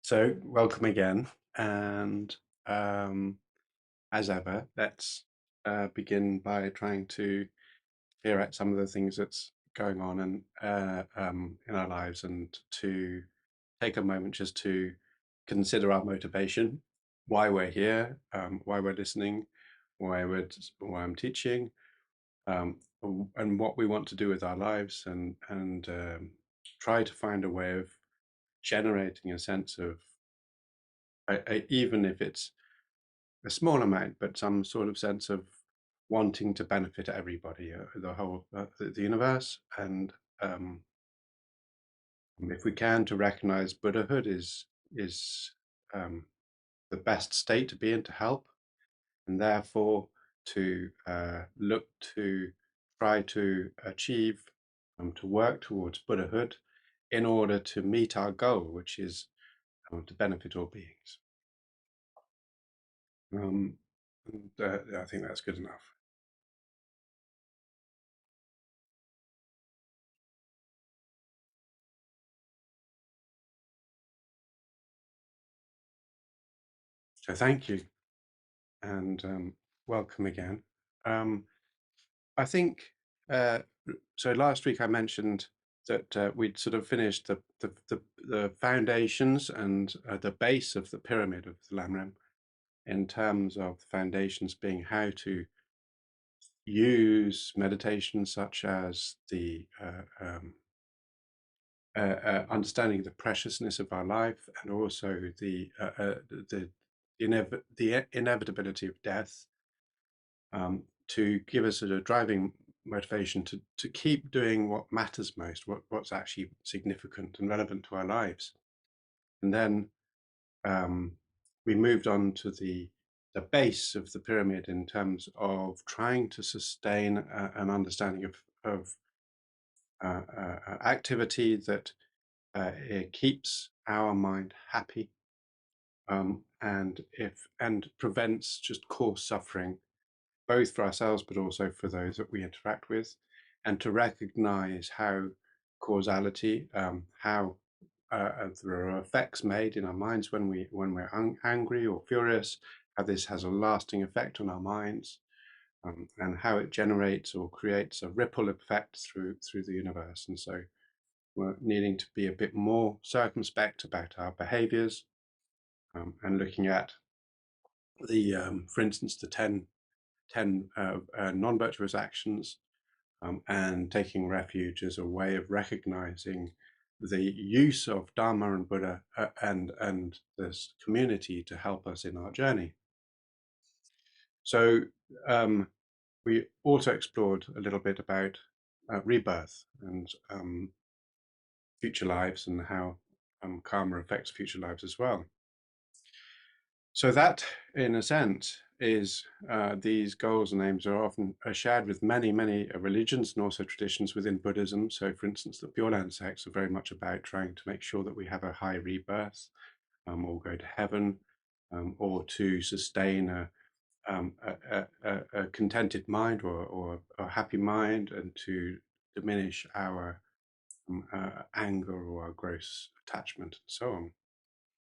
So, welcome again. And um, as ever, let's begin by trying to clear out some of the things that's going on in our lives and to take a moment just to consider our motivation, why we're here, why we're listening, why I'm teaching, um, and what we want to do with our lives, and try to find a way of generating a sense of even if it's a small amount, but some sort of sense of wanting to benefit everybody, the whole, the universe. And um, if we can, to recognize Buddhahood is um, the best state to be in to help, and therefore to look to try to achieve, to work towards Buddhahood in order to meet our goal, which is to benefit all beings. Um, I think that's good enough. So thank you, and welcome again. Um, I think uh, so. Last week I mentioned that we'd sort of finished the foundations and the base of the pyramid of the Lam Rim, in terms of the foundations being how to use meditation such as the understanding the preciousness of our life, and also the the inevitability of death, to give us a driving motivation to keep doing what matters most, what's actually significant and relevant to our lives. And then um, we moved on to the base of the pyramid in terms of trying to sustain an understanding of activity that it keeps our mind happy, and prevents just coarse suffering, both for ourselves but also for those that we interact with, and to recognize how causality, how there are effects made in our minds when we're angry or furious, how this has a lasting effect on our minds, and how it generates or creates a ripple effect through the universe. And so we're needing to be a bit more circumspect about our behaviors, and looking at for instance, the 10 non-virtuous actions, and taking refuge as a way of recognizing the use of Dharma and Buddha, and this community to help us in our journey. So we also explored a little bit about rebirth and future lives, and how karma affects future lives as well. So that, in a sense, is these goals and aims are often shared with many religions and also traditions within Buddhism. So, for instance, the Pure Land sects are very much about trying to make sure that we have a high rebirth, or go to heaven, or to sustain a contented mind, or a happy mind, and to diminish our anger or our gross attachment and so on.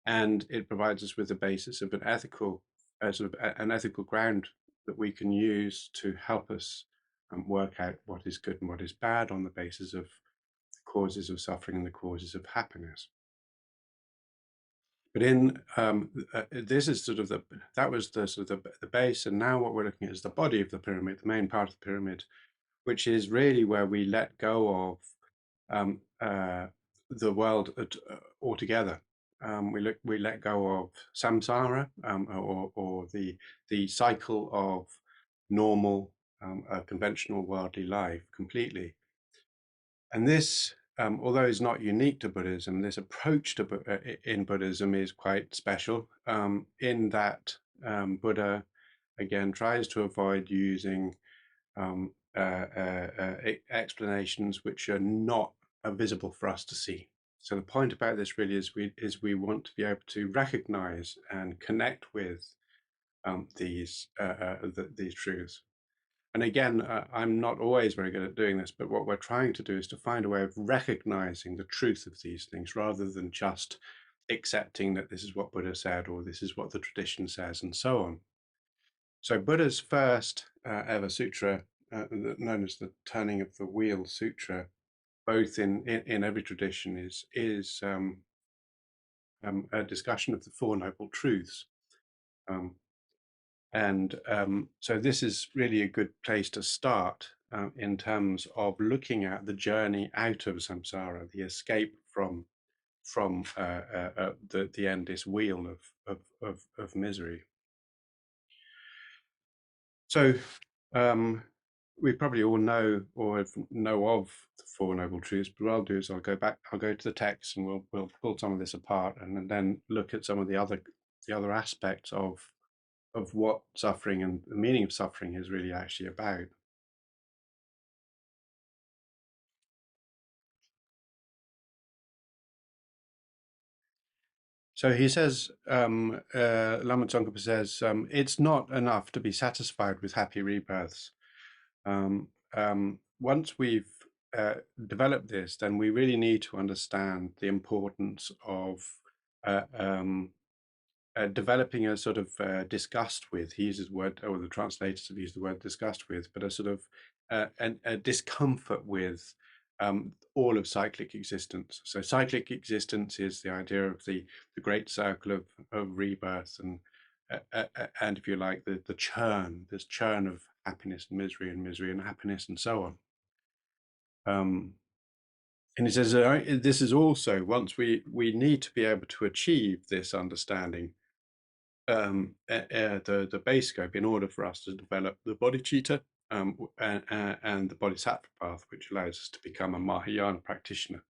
And it provides us with the basis of an ethical, an ethical ground that we can use to help us work out what is good and what is bad on the basis of the causes of suffering and the causes of happiness. But in this is sort of that was the sort of the base, and now what we're looking at is the body of the pyramid, the main part of the pyramid, which is really where we let go of um, uh, the world altogether. We let go of samsara, or the cycle of normal, conventional worldly life completely. And this, although is not unique to Buddhism, this approach to in Buddhism is quite special, in that Buddha again tries to avoid using um, explanations which are not visible for us to see. So the point about this really is we want to be able to recognize and connect with these truths. And again, I'm not always very good at doing this, but what we're trying to do is to find a way of recognizing the truth of these things rather than just accepting that this is what Buddha said, or this is what the tradition says, and so on. So Buddha's first ever sutra, known as the Turning of the Wheel Sutra, both in every tradition, is a discussion of the Four Noble Truths. So this is really a good place to start in terms of looking at the journey out of samsara, the escape from the endless wheel of misery. So we probably all know or know of the Four Noble Truths, but what I'll do is I'll go to the text, and we'll pull some of this apart, and then look at some of the other aspects of what suffering and the meaning of suffering is really actually about. So he says, Lama Tsongkhapa says, it's not enough to be satisfied with happy rebirths. Once we've developed this, then we really need to understand the importance of developing a sort of disgust with. He uses the word, or the translators have used the word disgust with, but a sort of a discomfort with all of cyclic existence. So cyclic existence is the idea of the great circle of rebirth, and if you like, the churn, this churn of happiness and misery and happiness and so on. And he says this is also, once we need to be able to achieve this understanding, the base scope, in order for us to develop the bodhicitta and the bodhisattva path, which allows us to become a Mahayana practitioner.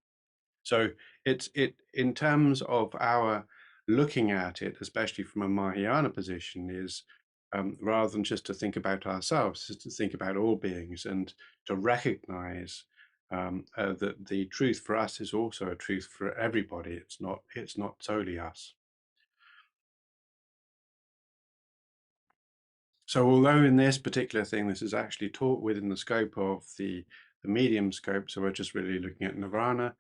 So it in terms of our looking at it, especially from a Mahayana position, is rather than just to think about ourselves, is to think about all beings and to recognize that the truth for us is also a truth for everybody. It's not solely us. So although in this particular thing, this is actually taught within the scope of the medium scope, so we're just really looking at nirvana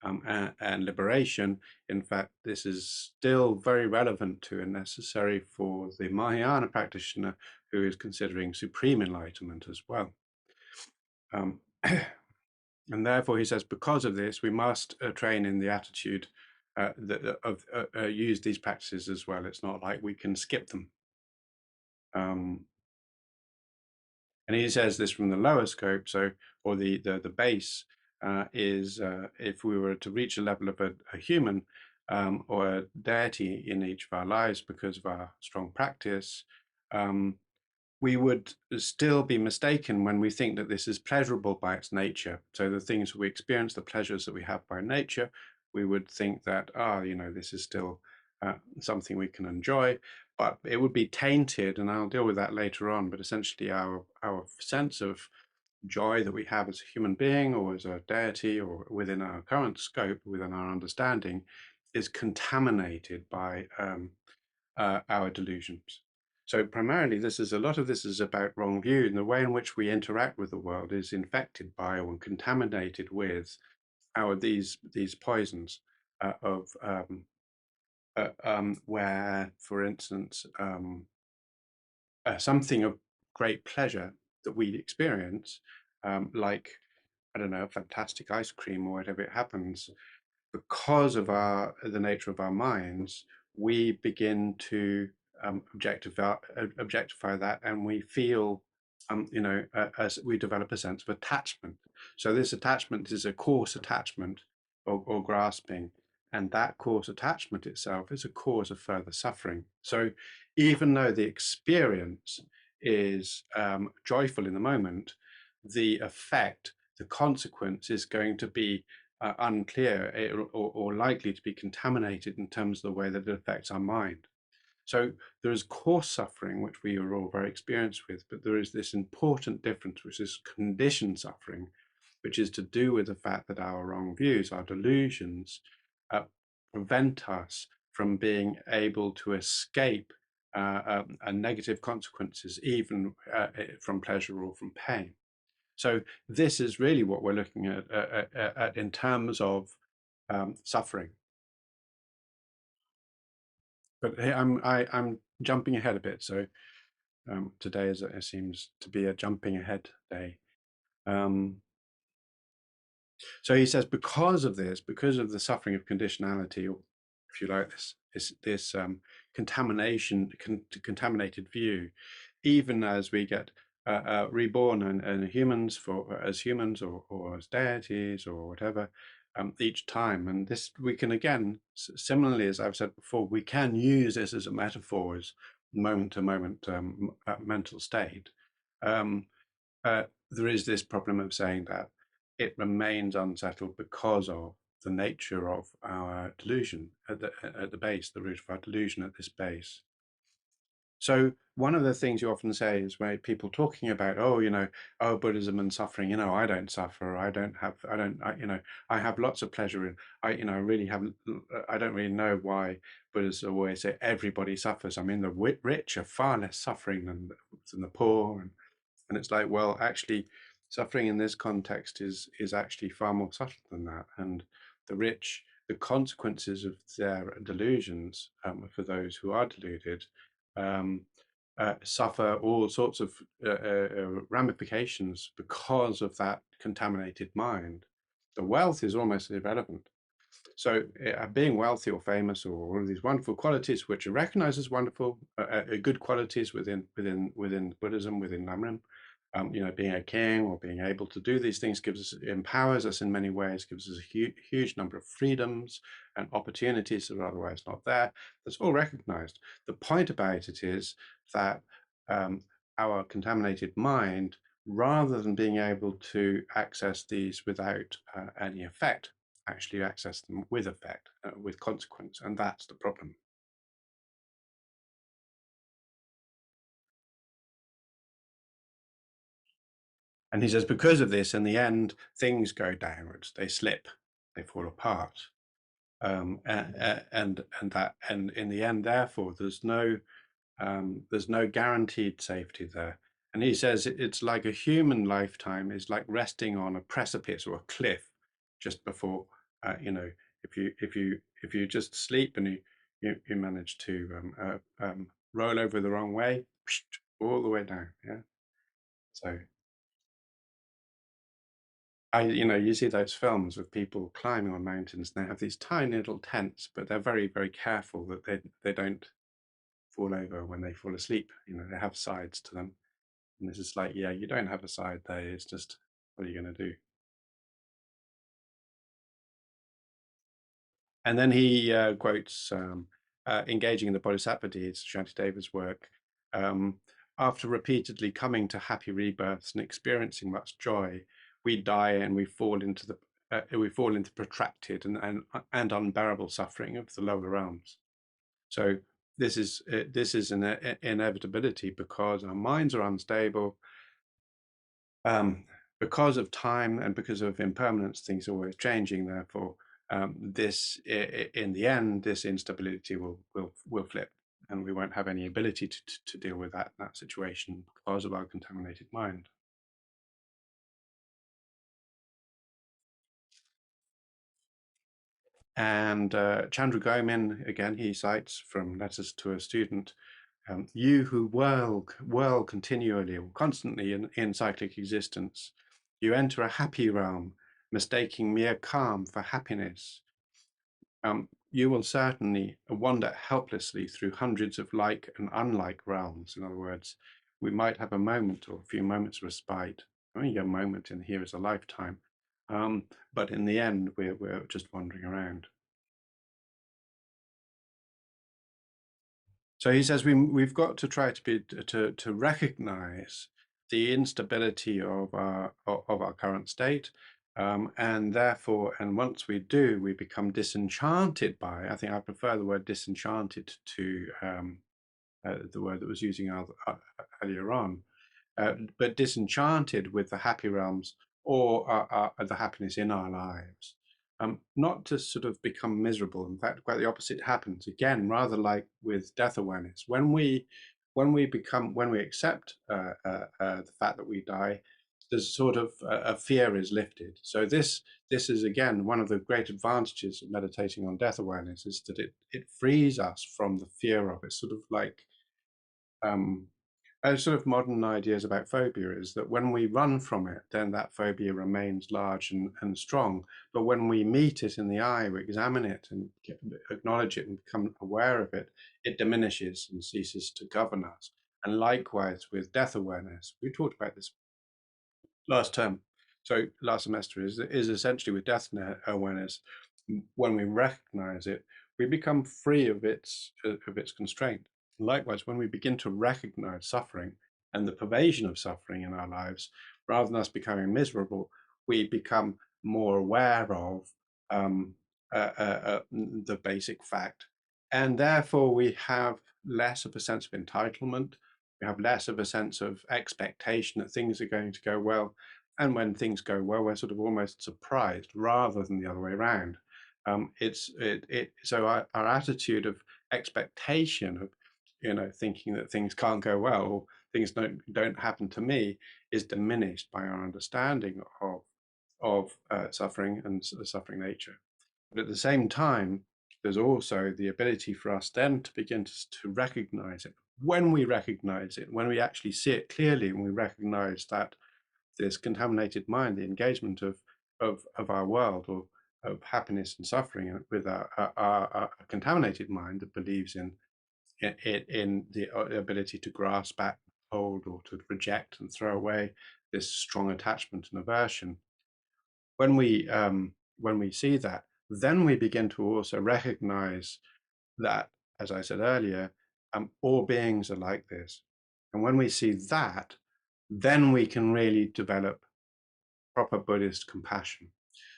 and liberation, in fact, this is still very relevant to and necessary for the Mahayana practitioner who is considering supreme enlightenment as well. And therefore, he says, because of this, we must train in the attitude use these practices as well. It's not like we can skip them. And he says this from the lower scope, so, or the base is if we were to reach a level of a human or a deity in each of our lives because of our strong practice, we would still be mistaken when we think that this is pleasurable by its nature. So the things we experience, the pleasures that we have by nature, we would think that, this is still something we can enjoy, but it would be tainted, and I'll deal with that later on, but essentially our sense of joy that we have as a human being or as a deity or within our current scope, within our understanding, is contaminated by our delusions. So primarily, a lot of this is about wrong view, and the way in which we interact with the world is infected by or contaminated with these poisons of where, for instance, something of great pleasure that we experience, like, I don't know, fantastic ice cream or whatever it happens, because of the nature of our minds, we begin to objectify that, and we feel, as we develop a sense of attachment. So this attachment is a coarse attachment or grasping, and that coarse attachment itself is a cause of further suffering. So even though the experience is joyful in the moment, the effect, the consequence is going to be unclear or likely to be contaminated in terms of the way that it affects our mind. So there is coarse suffering, which we are all very experienced with, but there is this important difference, which is conditioned suffering, which is to do with the fact that our wrong views, our delusions, prevent us from being able to escape negative consequences, even from pleasure or from pain. So this is really what we're looking at in terms of suffering. But I'm jumping ahead a bit. So today it seems to be a jumping ahead day. So he says, because of this, because of the suffering of conditionality, or if you like, this contaminated view, even as we get reborn and humans as humans or as deities or whatever, each time. And this we can again, similarly as I've said before, we can use this as a metaphor, as moment to moment mental state. Um, there is this problem of saying that it remains unsettled because of the nature of our delusion at the base, the root of our delusion at this base. So one of the things you often say is where people talking about, oh, oh, Buddhism and suffering, I don't suffer. I have lots of pleasure in, really haven't, I don't really know why Buddhists always say everybody suffers. I mean, the rich are far less suffering than the poor. And it's like, well, actually, suffering in this context is actually far more subtle than that. And the rich, the consequences of their delusions, for those who are deluded, suffer all sorts of ramifications because of that contaminated mind. The wealth is almost irrelevant. So being wealthy or famous, or all of these wonderful qualities which are recognized as wonderful, good qualities within Buddhism, within Lamrim, being a king or being able to do these things empowers us in many ways, gives us a huge number of freedoms and opportunities that are otherwise not there. That's all recognized. The point about it is that our contaminated mind, rather than being able to access these without any effect, actually access them with effect, with consequence, and that's the problem. And he says, because of this, in the end, things go downwards, they slip, they fall apart. And in the end, therefore, there's no guaranteed safety there. And he says it's like a human lifetime is like resting on a precipice or a cliff just before, if you just sleep and you manage to roll over the wrong way, all the way down. Yeah. So you see those films of people climbing on mountains, and they have these tiny little tents, but they're very, very careful that they don't fall over when they fall asleep. They have sides to them. And this is like, yeah, you don't have a side there. It's just, what are you going to do? And then he quotes engaging in the Bodhisattva deeds, Shantideva's work. After repeatedly coming to happy rebirths and experiencing much joy, we die and we fall into protracted and unbearable suffering of the lower realms. So this is an inevitability because our minds are unstable. Because of time and because of impermanence, things are always changing. Therefore, in the end, this instability will flip, and we won't have any ability to deal with that situation because of our contaminated mind. And Chandra Gomin, again, he cites from Letters to a Student, you who whirl continually or constantly in cyclic existence, you enter a happy realm, mistaking mere calm for happiness. You will certainly wander helplessly through hundreds of like and unlike realms. In other words, we might have a moment or a few moments respite. Only a moment in here is a lifetime. But in the end, we're just wandering around. So he says we've got to try to recognize the instability of our current state, and therefore, and once we do, we become disenchanted by. I think I prefer the word disenchanted to the word that was using earlier on. But disenchanted with the happy realms or the happiness in our lives. Not to sort of become miserable. In fact, quite the opposite happens. Again, rather like with death awareness. When we accept the fact that we die, there's sort of a fear is lifted. So this is again one of the great advantages of meditating on death awareness, is that it frees us from the fear of it. Sort of like um, sort of modern ideas about phobia is that when we run from it, then that phobia remains large and strong. But when we meet it in the eye, we examine it and acknowledge it and become aware of it, it diminishes and ceases to govern us. And likewise with death awareness, we talked about this last term. So last semester is essentially with death awareness. When we recognize it, we become free of its constraint. Likewise, when we begin to recognize suffering and the pervasion of suffering in our lives, rather than us becoming miserable, we become more aware of um, the basic fact, and therefore we have less of a sense of entitlement. We have less of a sense of expectation that things are going to go well. And when things go well, we're sort of almost surprised rather than the other way around. So our attitude of expectation of, thinking that things can't go well or things don't happen to me is diminished by our understanding of suffering and the suffering nature. But at the same time, there's also the ability for us then to begin to recognize it. When we recognize it, when we actually see it clearly, and we recognize that this contaminated mind, the engagement of our world, or of happiness and suffering with our contaminated mind that believes in the ability to grasp at, hold, or to reject and throw away this strong attachment and aversion. When we see that, then we begin to also recognize that, as I said earlier, all beings are like this. And when we see that, then we can really develop proper Buddhist compassion.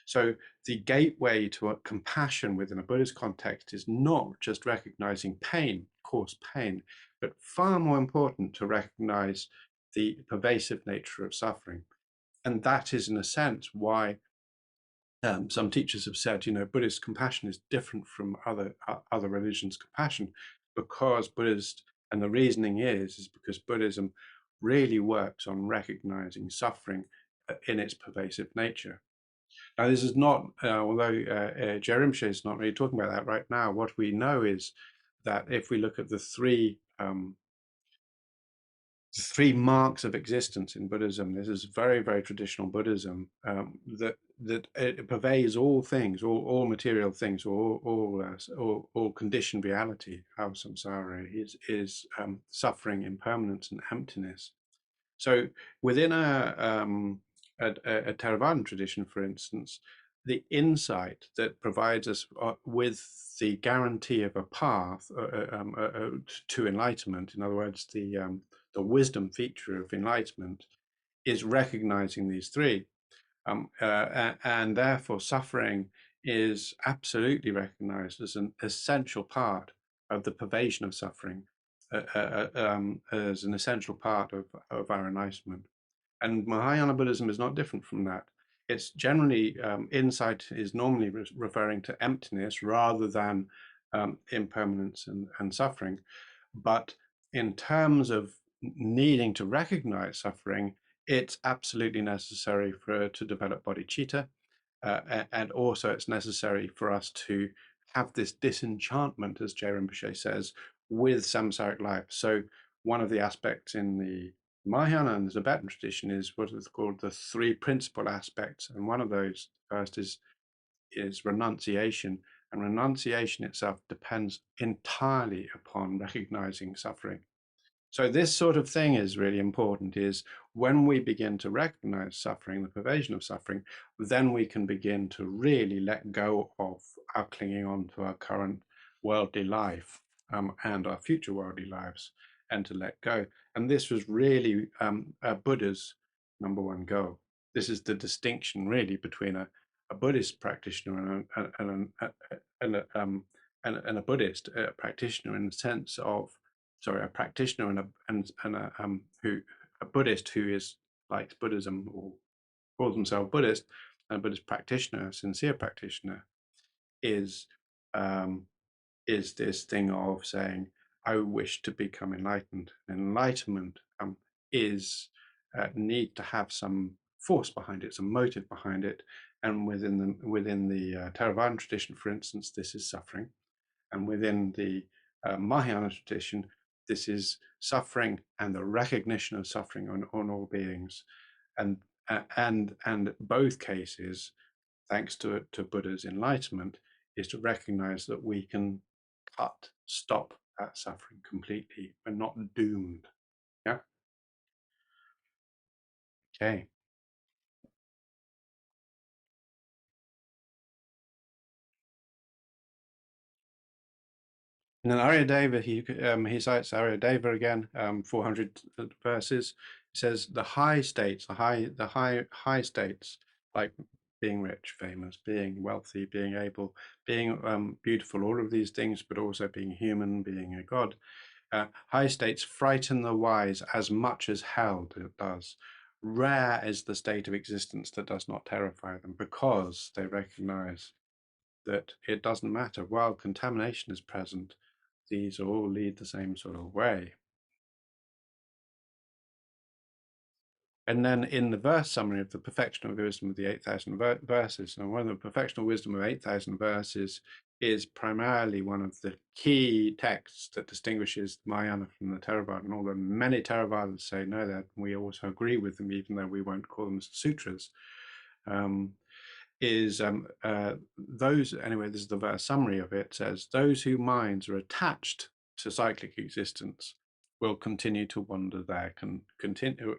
So the gateway to a compassion within a Buddhist context is not just recognizing pain, coarse pain, but far more important to recognize the pervasive nature of suffering. And that is, in a sense, why some teachers have said, Buddhist compassion is different from other religions' compassion, because Buddhist, and the reasoning is because Buddhism really works on recognizing suffering in its pervasive nature. Now, this is not, although Je Rinpoche is not really talking about that right now. What we know is that if we look at the three marks of existence in Buddhism, this is very, very traditional Buddhism, that it pervades all things, all material things, all conditioned reality. Our samsara is suffering, impermanence, and emptiness. So within a Theravadan tradition, for instance, the insight that provides us with the guarantee of a path to enlightenment, in other words, the wisdom feature of enlightenment, is recognizing these three. And therefore suffering is absolutely recognized as an essential part of the pervasion of suffering, as an essential part of our enlightenment. And Mahayana Buddhism is not different from that. It's generally, insight is normally referring to emptiness rather than impermanence and suffering. But in terms of needing to recognize suffering, it's absolutely necessary to develop bodhicitta, and also it's necessary for us to have this disenchantment, as Je Rinpoche says, with samsaric life. So one of the aspects in the Mahayana and the Tibetan tradition is what is called the three principal aspects, and one of those first is renunciation, and renunciation itself depends entirely upon recognizing suffering. So this sort of thing is really important, is when we begin to recognize suffering, the pervasion of suffering, then we can begin to really let go of our clinging on to our current worldly life, and our future worldly lives, and to let go. And this was really Buddha's number one goal. This is the distinction really between a Buddhist practitioner and a Buddhist practitioner, in the sense of, sorry, a practitioner a Buddhist who likes Buddhism or calls himself Buddhist, and a Buddhist practitioner, a sincere practitioner, is um, is this thing of saying, I wish to become enlightened. Enlightenment is need to have some force behind it, it's a motive behind it. And within the Theravadan tradition, for instance, this is suffering. And within the Mahayana tradition, this is suffering and the recognition of suffering on all beings. And both cases, thanks to Buddha's enlightenment, is to recognize that we can stop that suffering completely. We're not doomed. Yeah. Okay. And then Aryadeva, he cites Aryadeva again, 400 verses. He says the high states, the high states, like being rich, famous, being wealthy, being able, being beautiful, all of these things, but also being human, being a god. High states frighten the wise as much as hell does. Rare is the state of existence that does not terrify them, because they recognize that it doesn't matter. While contamination is present, these all lead the same sort of way. And then in the verse summary of the perfection of wisdom of the 8,000 verses, and one of the perfection of wisdom of 8,000 verses is primarily one of the key texts that distinguishes the Mahayana from the Theravada. And although many Theravadas say no, that we also agree with them, even though we won't call them sutras, those, anyway, this is the verse summary of it, says, those whose minds are attached to cyclic existence will continue to wander there,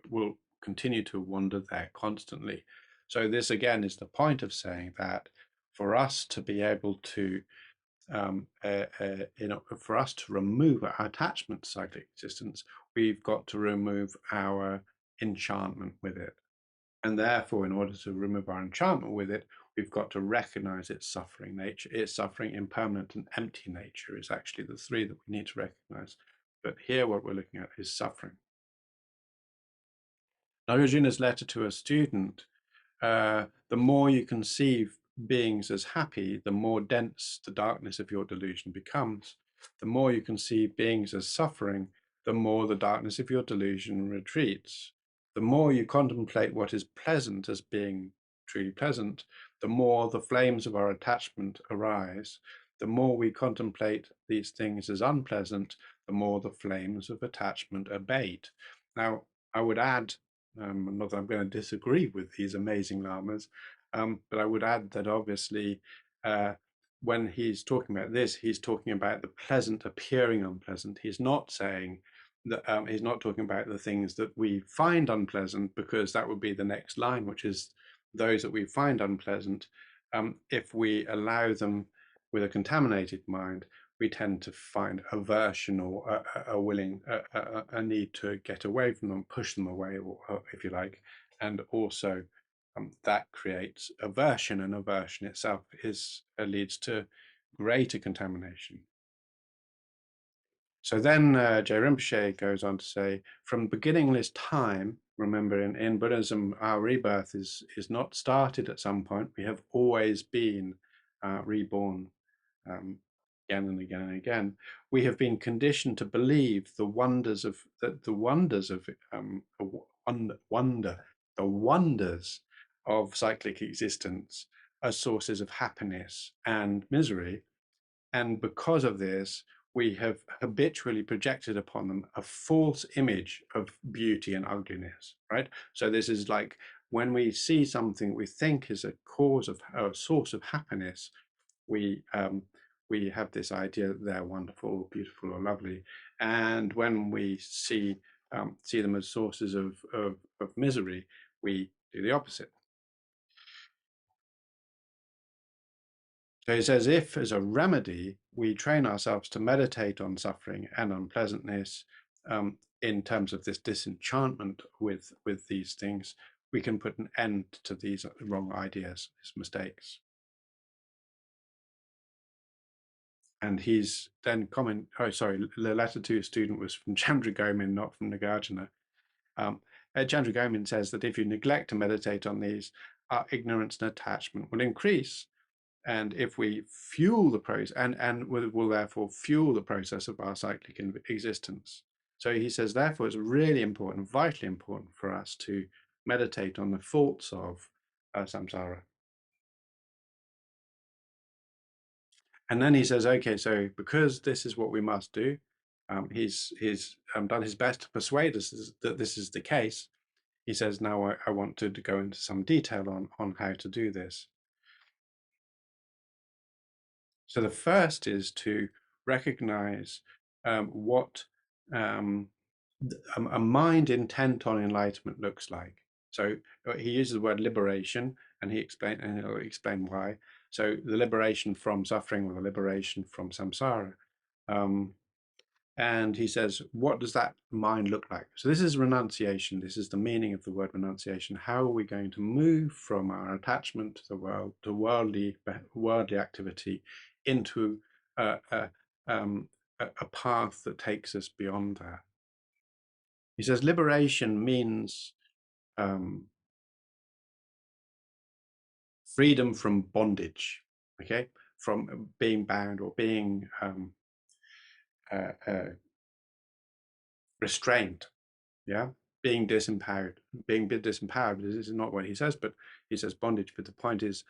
will continue to wander there constantly. So this again is the point of saying that for us to be able to for us to remove our attachment to cyclic existence, we've got to remove our enchantment with it. And therefore, in order to remove our enchantment with it, we've got to recognize its suffering nature. Its suffering, impermanent, and empty nature is actually the three that we need to recognize. But here, what we're looking at is suffering. Nagarjuna's letter to a student, the more you conceive beings as happy, the more dense the darkness of your delusion becomes. The more you conceive beings as suffering, the more the darkness of your delusion retreats. The more you contemplate what is pleasant as being truly pleasant, the more the flames of our attachment arise. The more we contemplate these things as unpleasant, the more the flames of attachment abate. Now, I would add, not that I'm going to disagree with these amazing lamas, but I would add that obviously when he's talking about this, he's talking about the pleasant appearing unpleasant. He's not saying that he's not talking about the things that we find unpleasant, because that would be the next line, which is those that we find unpleasant. If we allow them with a contaminated mind, we tend to find aversion or a need to get away from them, push them away, or if you like, and also that creates aversion, and aversion itself leads to greater contamination. So then Je Rinpoche goes on to say, from beginningless time, remember in Buddhism, our rebirth is not started at some point. We have always been reborn again and again and again. We have been conditioned to believe the wonders of cyclic existence as sources of happiness and misery, and because of this, we have habitually projected upon them a false image of beauty and ugliness, right? So this is like when we see something we think is a source of happiness, we have this idea that they're wonderful, beautiful, or lovely, and when we see them as sources of misery, we do the opposite. So he says, if as a remedy we train ourselves to meditate on suffering and unpleasantness in terms of this disenchantment with these things, we can put an end to these wrong ideas, these mistakes. And he's then the letter to a student was from Chandra Gomin, not from Nagarjuna. Chandra Gomin says that if you neglect to meditate on these, our ignorance and attachment will increase. And if we fuel the process, and will therefore fuel the process of our cyclic existence. So he says, therefore, it's really important, vitally important for us to meditate on the faults of samsara. And then he says, okay, so because this is what we must do, he's done his best to persuade us that this is the case. He says, now I want to go into some detail on how to do this. So the first is to recognize what a mind intent on enlightenment looks like. So he uses the word liberation, and he'll explain why. So the liberation from suffering, or the liberation from samsara. And he says, what does that mind look like? So this is renunciation. This is the meaning of the word renunciation. How are we going to move from our attachment to the world, to worldly activity, into a path that takes us beyond that? He says liberation means freedom from bondage, okay, from being bound or being restrained, yeah, being disempowered. Being disempowered, this is not what he says, but he says bondage. But the point is,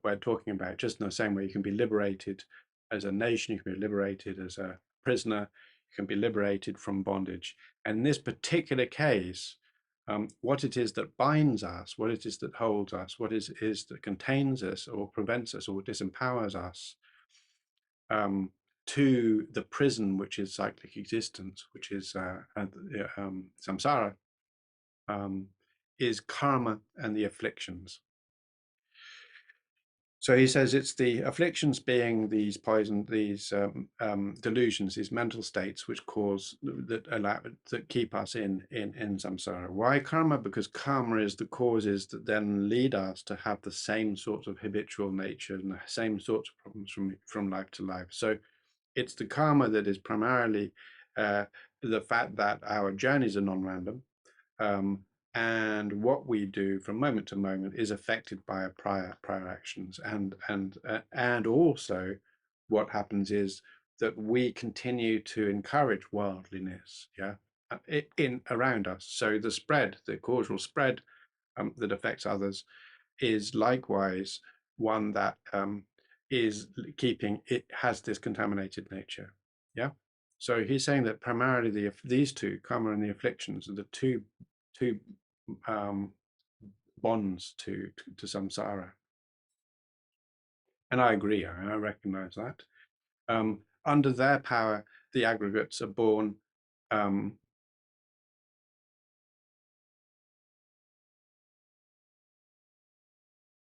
we're talking about just in the same way you can be liberated as a nation, you can be liberated as a prisoner, you can be liberated from bondage. And in this particular case, what it is that binds us, what it is that holds us, what is that contains us or prevents us or disempowers us, to the prison, which is cyclic existence, which is samsara, is karma and the afflictions. So he says it's the afflictions being these poison, these delusions, these mental states which cause that keep us in samsara. Why karma? Because karma is the causes that then lead us to have the same sorts of habitual nature and the same sorts of problems from life to life. So it's the karma that is primarily the fact that our journeys are non-random, and what we do from moment to moment is affected by our prior actions, and also what happens is that we continue to encourage worldliness, yeah, in around us. So the causal spread that affects others is likewise one that it has this contaminated nature, yeah. So he's saying that primarily these two, karma and the afflictions, are the two bonds to samsara. And I agree, I recognize that. Under their power, the aggregates are born in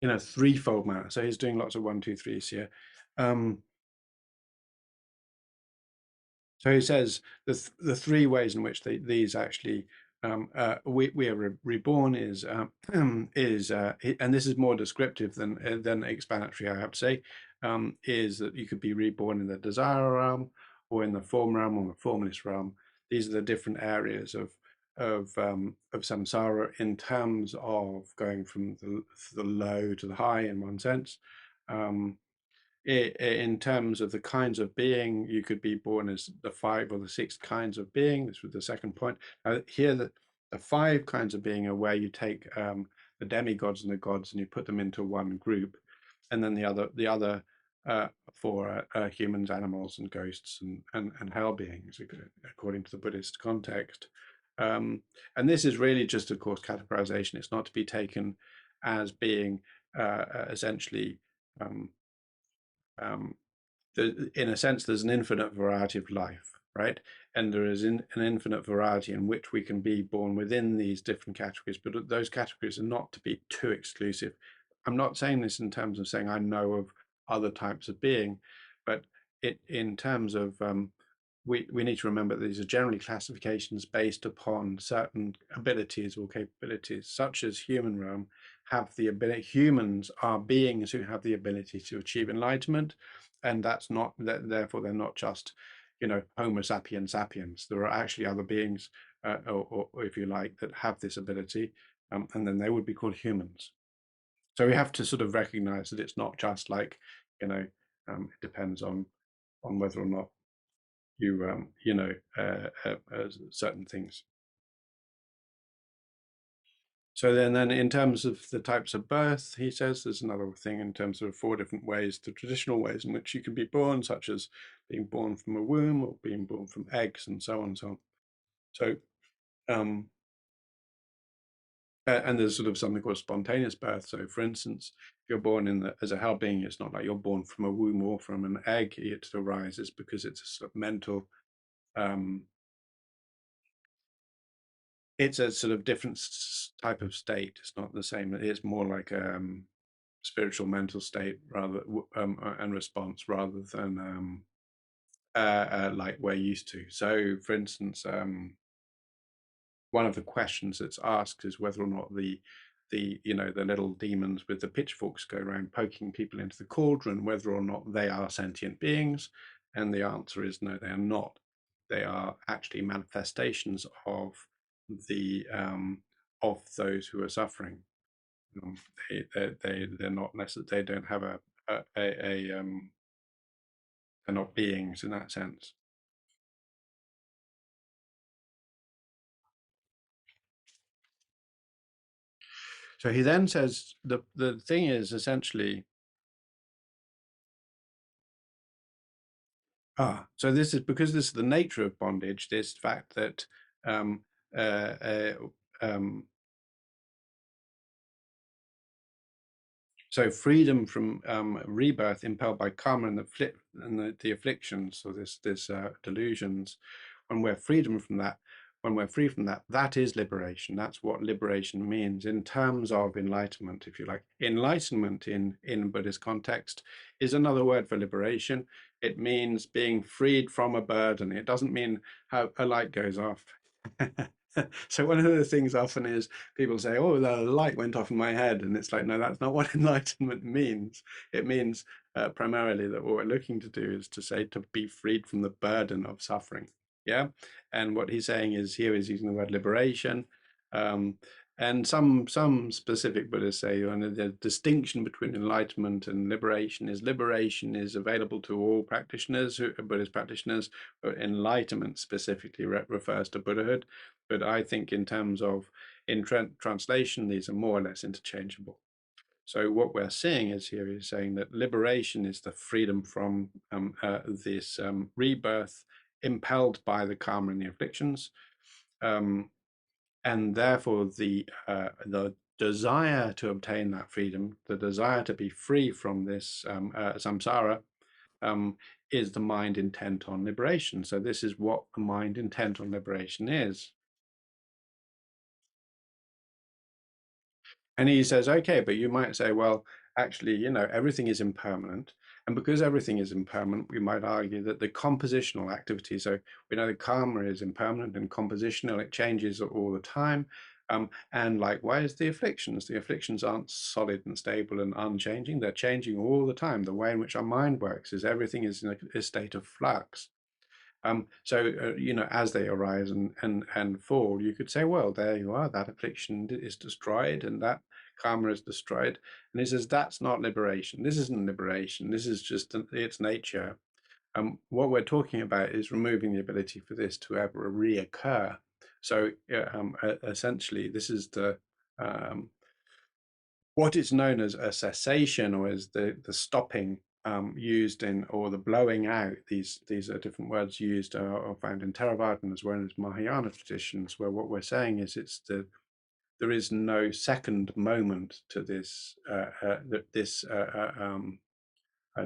a threefold manner. So he's doing lots of 1, 2, 3s here. So he says the three ways in which these actually we are reborn is and this is more descriptive than explanatory, I have to say, is that you could be reborn in the desire realm, or in the form realm, or the formless realm. These are the different areas of samsara in terms of going from the low to the high in one sense. In terms of the kinds of being, you could be born as the 5 or the 6 kinds of being. This was the second point. Here, the 5 kinds of being are where you take the demigods and the gods and you put them into one group, and then the other 4 are humans, animals, and ghosts and hell beings, according to the Buddhist context. And this is really just, of course, categorization. It's not to be taken as being essentially in a sense, there's an infinite variety of life, right? And there is an infinite variety in which we can be born within these different categories, but those categories are not to be too exclusive. I'm not saying this in terms of saying I know of other types of being, but in terms of we need to remember that these are generally classifications based upon certain abilities or capabilities, such as human realm have the ability. Humans are beings who have the ability to achieve enlightenment, and that's not therefore they're not just, you know, Homo sapiens sapiens. There are actually other beings, or if you like, that have this ability, and then they would be called humans. So we have to sort of recognize that it's not just like, you know, it depends on whether or not you know certain things. So then in terms of the types of birth, he says there's another thing in terms of 4 different ways, the traditional ways in which you can be born, such as being born from a womb or being born from eggs and so on and so on. So, and there's sort of something called spontaneous birth. So for instance, if you're born as a hell being, it's not like you're born from a womb or from an egg. It arises because it's a sort of mental, it's a sort of different type of state. It's not the same. It's more like a spiritual mental state rather and response rather than like we're used to. So for instance, one of the questions that's asked is whether or not the little demons with the pitchforks go around poking people into the cauldron, whether or not they are sentient beings, and the answer is no, they are not. They are actually manifestations of the of those who are suffering. They're not necessarily, they don't have they're not beings in that sense. So he then says the thing is essentially, so this is because this is the nature of bondage, this fact that um, uh, uh, um, so freedom from rebirth impelled by karma and the afflictions, or this delusions, when we're freedom from that, when we're free from that, that is liberation. That's what liberation means in terms of enlightenment, if you like. Enlightenment in Buddhist context is another word for liberation. It means being freed from a burden. It doesn't mean how a light goes off. So one of the things often is people say, oh, the light went off in my head. And it's like, no, that's not what enlightenment means. It means primarily that what we're looking to do is to say to be freed from the burden of suffering. Yeah. And what he's saying is here is using the word liberation. And some specific Buddhists say the distinction between enlightenment and liberation is available to all practitioners, Buddhist practitioners, but enlightenment specifically refers to Buddhahood. But I think in terms of translation, these are more or less interchangeable. So what we're seeing is here is saying that liberation is the freedom from this rebirth impelled by the karma and the afflictions. And therefore the desire to obtain that freedom, the desire to be free from this samsara, is the mind intent on liberation. So this is what the mind intent on liberation is. And he says, okay, but you might say, well, actually, everything is impermanent. And because everything is impermanent, we might argue that the compositional activity, so we know the karma is impermanent and compositional, it changes all the time. And likewise, the afflictions aren't solid and stable and unchanging. They're changing all the time. The way in which our mind works is everything is in a state of flux. As they arise and fall, you could say, well, there you are, that affliction is destroyed and that karma is destroyed. And he says, that's not liberation. This isn't liberation. This is just its nature. What we're talking about is removing the ability for this to ever reoccur. So essentially, this is what is known as a cessation, or as the stopping used in, or the blowing out. These are different words used or found in Theravada as well as Mahayana traditions, where what we're saying is there is no second moment to this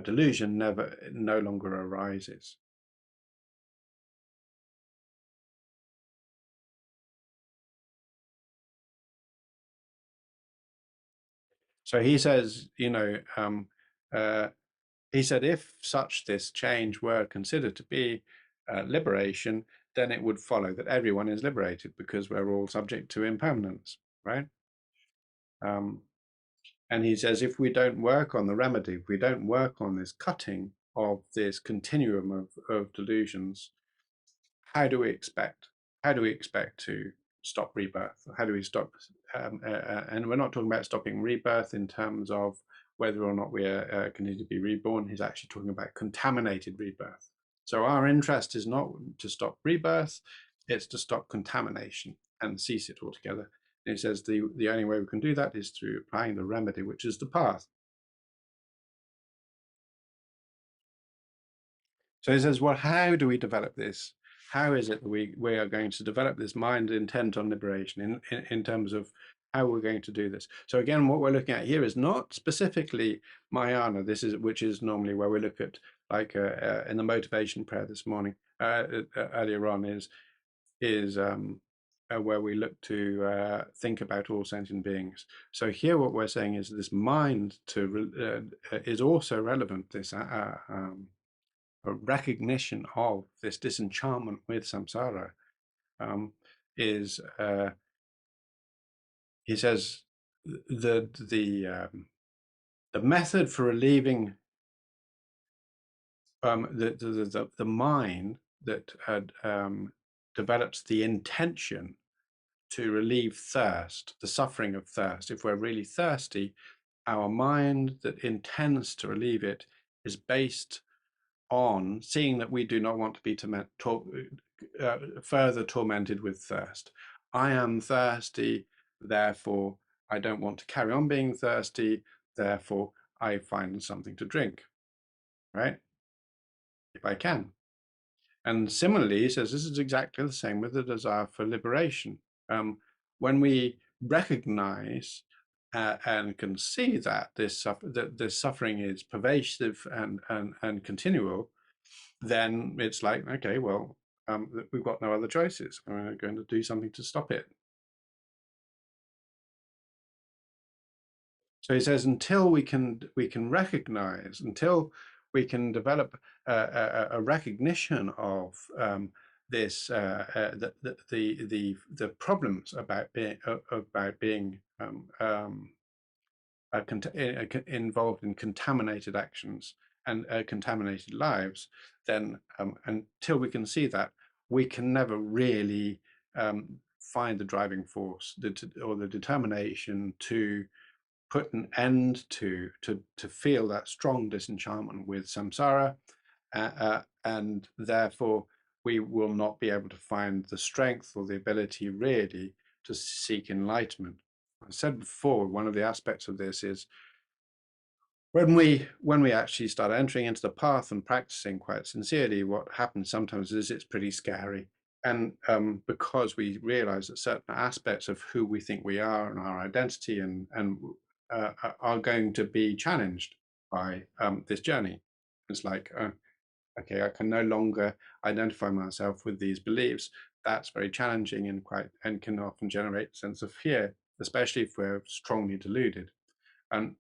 delusion no longer arises. So he says, he said, if such this change were considered to be liberation, then it would follow that everyone is liberated because we're all subject to impermanence, right? And he says, if we don't work on the remedy, if we don't work on this cutting of this continuum of delusions, how do we expect to stop rebirth? How do we stop? And we're not talking about stopping rebirth in terms of whether or not we are continue to be reborn. He's actually talking about contaminated rebirth. So our interest is not to stop rebirth; it's to stop contamination and cease it altogether. He says the only way we can do that is through applying the remedy, which is the path. So he says, well, how do we develop this? How is it that we are going to develop this mind intent on liberation in terms of how we're going to do this? So again, what we're looking at here is not specifically Mahayana. This is which is normally where we look at, like in the motivation prayer this morning, earlier on, is where we look to think about all sentient beings. So here, what we're saying is this mind is also relevant. This a recognition of this disenchantment with samsara is, he says, the method for relieving the mind that develops the intention to relieve thirst, the suffering of thirst. If we're really thirsty, our mind that intends to relieve it is based on seeing that we do not want to be further tormented with thirst. I am thirsty, therefore I don't want to carry on being thirsty, therefore I find something to drink, right? If I can. And similarly, he says this is exactly the same with the desire for liberation. When we recognize and can see that this suffering is pervasive and continual, then it's like, okay, well, we've got no other choices. We're going to do something to stop it. So he says, until we can recognize, until we can develop a recognition of this, the problems about being involved in contaminated actions and contaminated lives, then until we can see that, we can never really find the driving force or the determination to put an end to feel that strong disenchantment with samsara, and therefore we will not be able to find the strength or the ability really to seek enlightenment. I said before, one of the aspects of this is when we actually start entering into the path and practicing quite sincerely, what happens sometimes is it's pretty scary. And because we realize that certain aspects of who we think we are and our identity and are going to be challenged by this journey. It's like, okay, I can no longer identify myself with these beliefs. That's very challenging and can often generate a sense of fear, especially if we're strongly deluded. And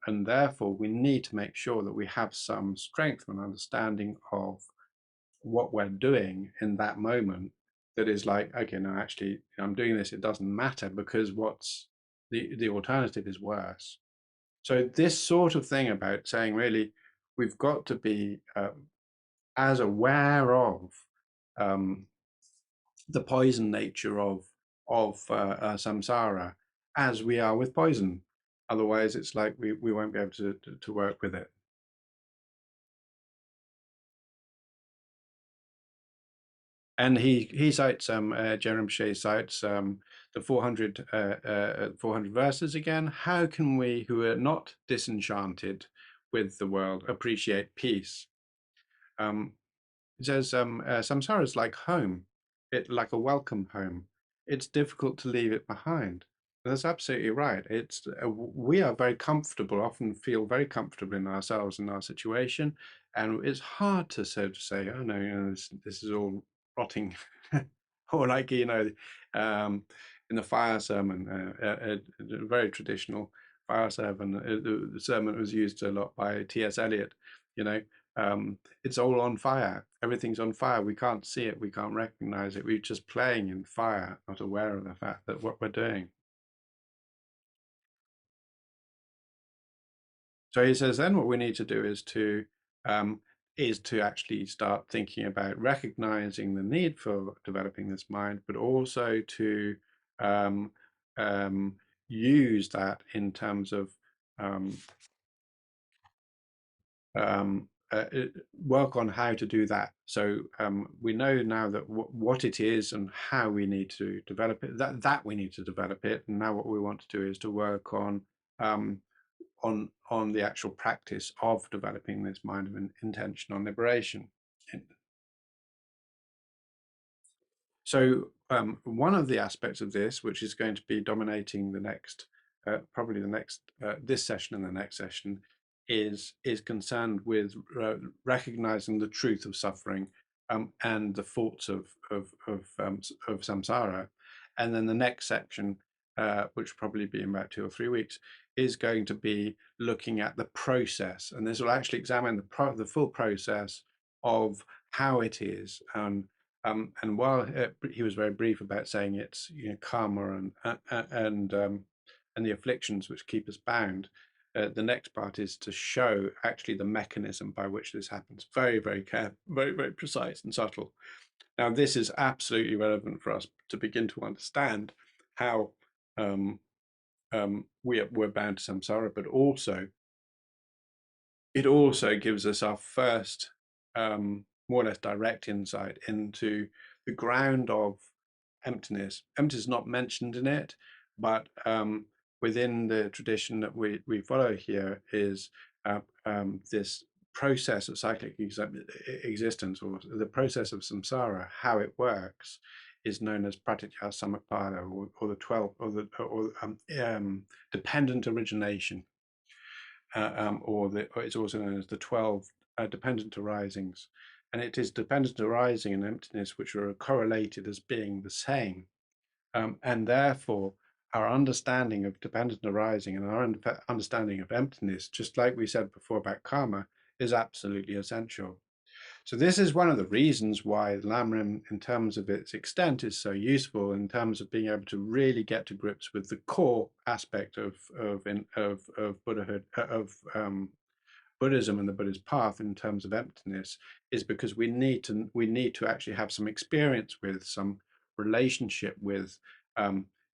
therefore we need to make sure that we have some strength and understanding of what we're doing in that moment, that is like, okay, no, actually I'm doing this, it doesn't matter, because what's the alternative is worse. So this sort of thing about saying, really, we've got to be as aware of the poison nature of samsara as we are with poison. Otherwise, it's like we won't be able to work with it. And he cites Jerem Shea cites the 400 verses again. How can we, who are not disenchanted with the world, appreciate peace? It says samsara is like home, like a welcome home. It's difficult to leave it behind. That's absolutely right. It's we are very comfortable, often feel very comfortable in ourselves and our situation, and it's hard to say, oh no, this is all rotting, or like in the fire sermon, a very traditional fire sermon. The sermon was used a lot by T.S. Eliot. It's all on fire. Everything's on fire. We can't see it. We can't recognize it. We're just playing in fire, not aware of the fact that what we're doing. So he says, then what we need to do is to actually start thinking about recognizing the need for developing this mind, but also to um, use that in terms of work on how to do that. So we know now that what it is and how we need to develop it. That we need to develop it, and now what we want to do is to work on the actual practice of developing this mind of intention on liberation. So one of the aspects of this, which is going to be dominating the next, probably the next, this session and the next session, is concerned with recognizing the truth of suffering and the faults of samsara. And then the next section, which will probably be in about 2 or 3 weeks, is going to be looking at the process. And this will actually examine the full process of how it is. And while he was very brief about saying it's karma and the afflictions which keep us bound, the next part is to show actually the mechanism by which this happens. Very, very careful, very, very precise and subtle. Now, this is absolutely relevant for us to begin to understand how we're bound to samsara, but also it also gives us our first more or less direct insight into the ground of emptiness. Emptiness is not mentioned in it, but within the tradition that we follow here is this process of cyclic existence, or the process of samsara. How it works is known as pratyeka samappada, or the 12, or dependent origination, or it's also known as the 12 dependent arisings. And it is dependent arising and emptiness which are correlated as being the same. And therefore, our understanding of dependent arising and our understanding of emptiness, just like we said before about karma, is absolutely essential. So this is one of the reasons why Lamrim, in terms of its extent, is so useful in terms of being able to really get to grips with the core aspect of Buddhahood, of Buddhism and the Buddhist path in terms of emptiness, is because we need to actually have some experience with, some relationship with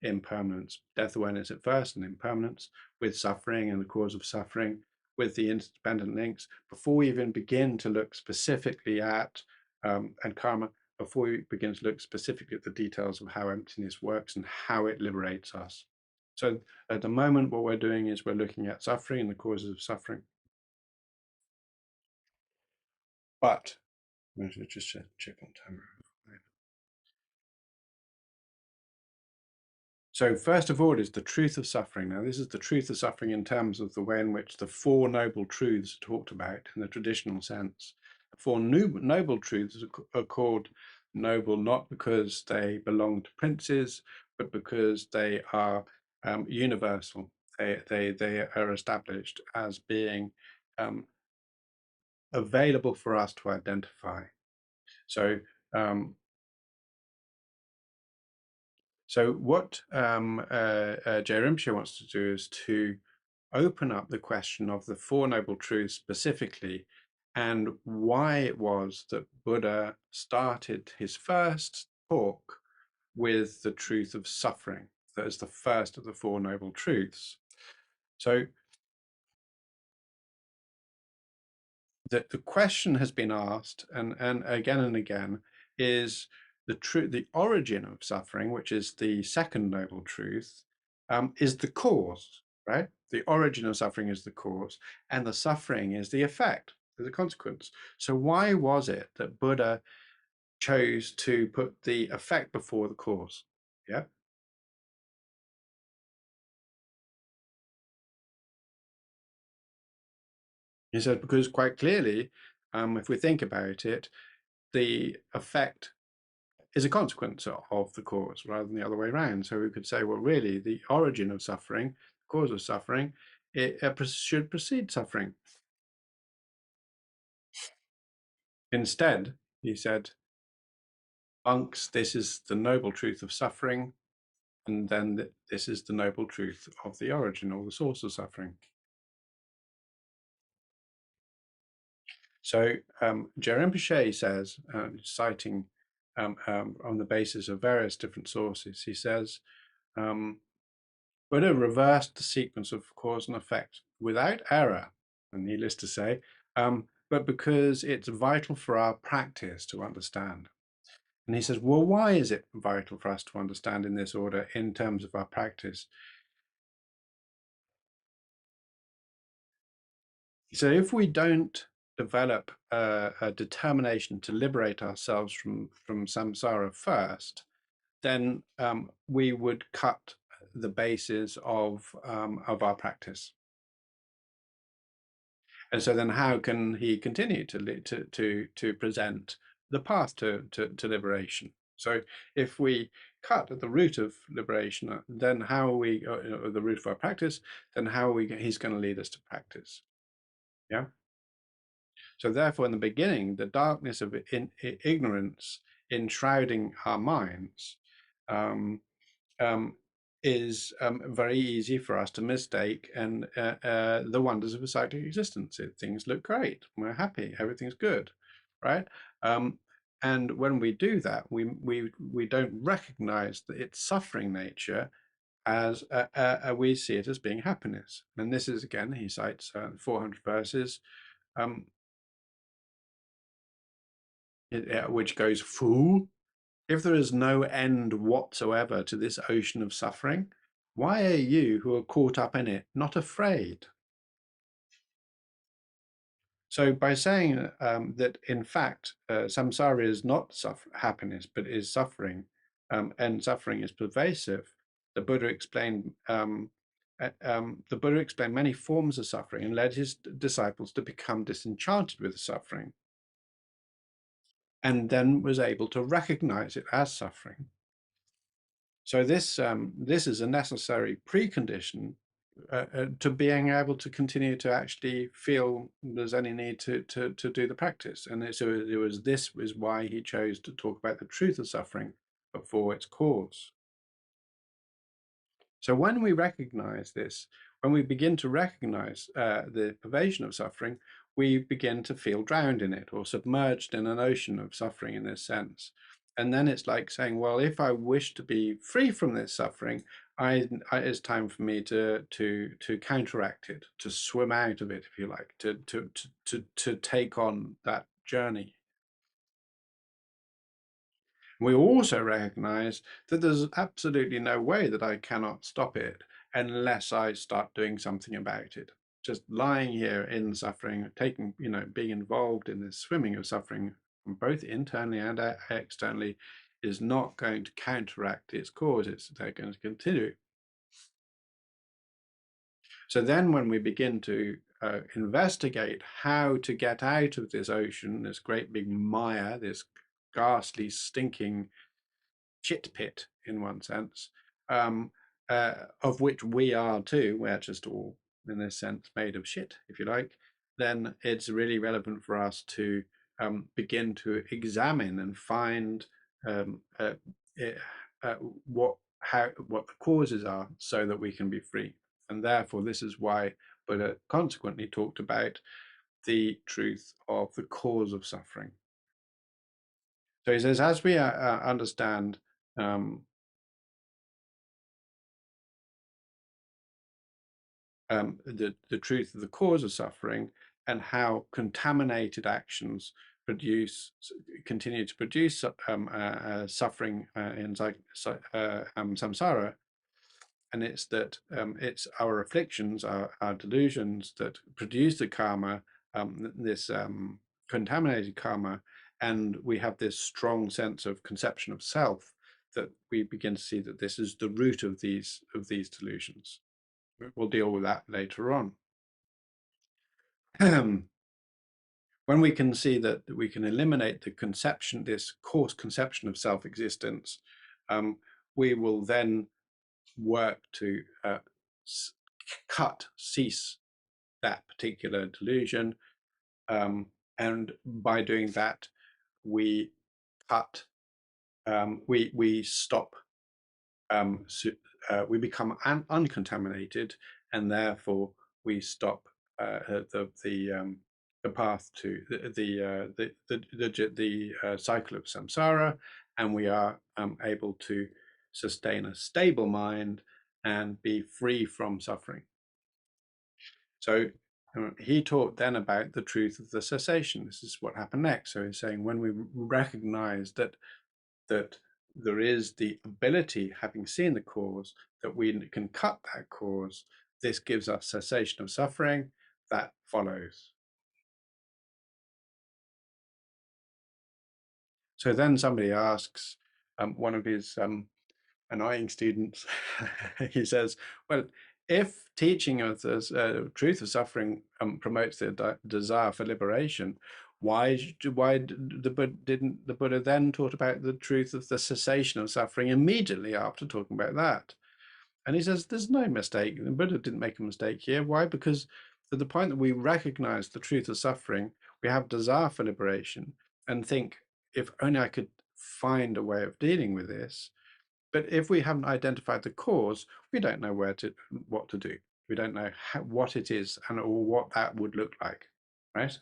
impermanence, death awareness at first, and impermanence, with suffering and the cause of suffering, with the interdependent links, before we even begin to look specifically at and karma, before we begin to look specifically at the details of how emptiness works and how it liberates us. So at the moment, what we're doing is we're looking at suffering and the causes of suffering. But I'm going to just check on timer. So first of all is the truth of suffering. Now this is the truth of suffering in terms of the way in which the Four Noble Truths are talked about in the traditional sense. The Four Noble Truths are called noble not because they belong to princes, but because they are universal. They are established as being available for us to identify. So what Je Rinpoche wants to do is to open up the question of the Four Noble Truths specifically, and why it was that Buddha started his first talk with the truth of suffering. That is the first of the Four Noble Truths. So the question has been asked, and again, is the origin of suffering, which is the second noble truth, is the cause, right? The origin of suffering is the cause, and the suffering is the effect, the consequence. So why was it that Buddha chose to put the effect before the cause? Yeah. He said, because quite clearly, if we think about it, the effect is a consequence of the cause rather than the other way around. So we could say, well, really, the origin of suffering, cause of suffering, it should precede suffering. Instead, he said, monks, this is the noble truth of suffering, and then this is the noble truth of the origin or the source of suffering. So Je Rinpoche says, citing on the basis of various different sources, he says, Buddha reversed the sequence of cause and effect without error, and needless to say, but because it's vital for our practice to understand. And he says, well, why is it vital for us to understand in this order in terms of our practice? So if we don't develop a determination to liberate ourselves from samsara first, then we would cut the basis of our practice. And so then how can he continue to present the path to liberation? So if we cut at the root of liberation, then how are we, the root of our practice, then how are we, he's going to lead us to practice. Yeah. So therefore, in the beginning, the darkness of ignorance enshrouding our minds um, is very easy for us to mistake and the wonders of a psychic existence. Things look great, we're happy, everything's good, right? And when we do that, we don't recognize that its suffering nature as we see it as being happiness. And this is, again, he cites 400 verses, which goes, fool, if there is no end whatsoever to this ocean of suffering, why are you who are caught up in it not afraid? So by saying that in fact samsara is not happiness but is suffering, and suffering is pervasive, the Buddha explained many forms of suffering and led his disciples to become disenchanted with the suffering, and then was able to recognize it as suffering. So this is a necessary precondition to being able to continue to actually feel there's any need to do the practice. And so this was why he chose to talk about the truth of suffering before its cause. So when we recognize this, when we begin to recognize the pervasion of suffering, we begin to feel drowned in it or submerged in an ocean of suffering in this sense. And then it's like saying, well, if I wish to be free from this suffering, it's time for me to counteract it, to swim out of it, if you like, to take on that journey. We also recognize that there's absolutely no way that I cannot stop it unless I start doing something about it. Just lying here in suffering, being involved in this swimming of suffering, both internally and externally, is not going to counteract its causes. They're going to continue. So then when we begin to investigate how to get out of this ocean, this great big mire, this ghastly, stinking shit pit in one sense, of which we are too, we're just all in this sense made of shit, if you like, then it's really relevant for us to begin to examine and find um, uh, what the causes are so that we can be free. And therefore, this is why Buddha consequently talked about the truth of the cause of suffering. So he says, as we understand the truth of the cause of suffering and how contaminated actions continue to produce suffering in samsara, and it's that it's our afflictions, our delusions that produce the karma, this contaminated karma, and we have this strong sense of conception of self that we begin to see that this is the root of these delusions. We'll deal with that later on. When we can see that we can eliminate the conception, this coarse conception of self-existence, we will then work to cease that particular delusion. And by doing that, we cut, we stop, we become uncontaminated, and therefore we stop the path to the cycle of samsara, and we are able to sustain a stable mind and be free from suffering. So He taught then about the truth of the cessation. This is what happened next. So he's saying when we recognize that there is the ability, having seen the cause, that we can cut that cause, this gives us cessation of suffering. That follows. So then somebody asks, one of his annoying students, he says, well, if teaching of the truth of suffering promotes the desire for liberation, why didn't the Buddha then talk about the truth of the cessation of suffering immediately after talking about that? And he says, there's no mistake. The Buddha didn't make a mistake here. Why? Because to the point that we recognize the truth of suffering, we have desire for liberation and think, if only I could find a way of dealing with this. But if we haven't identified the cause, we don't know what to do. We don't know what it is and or what that would look like, right?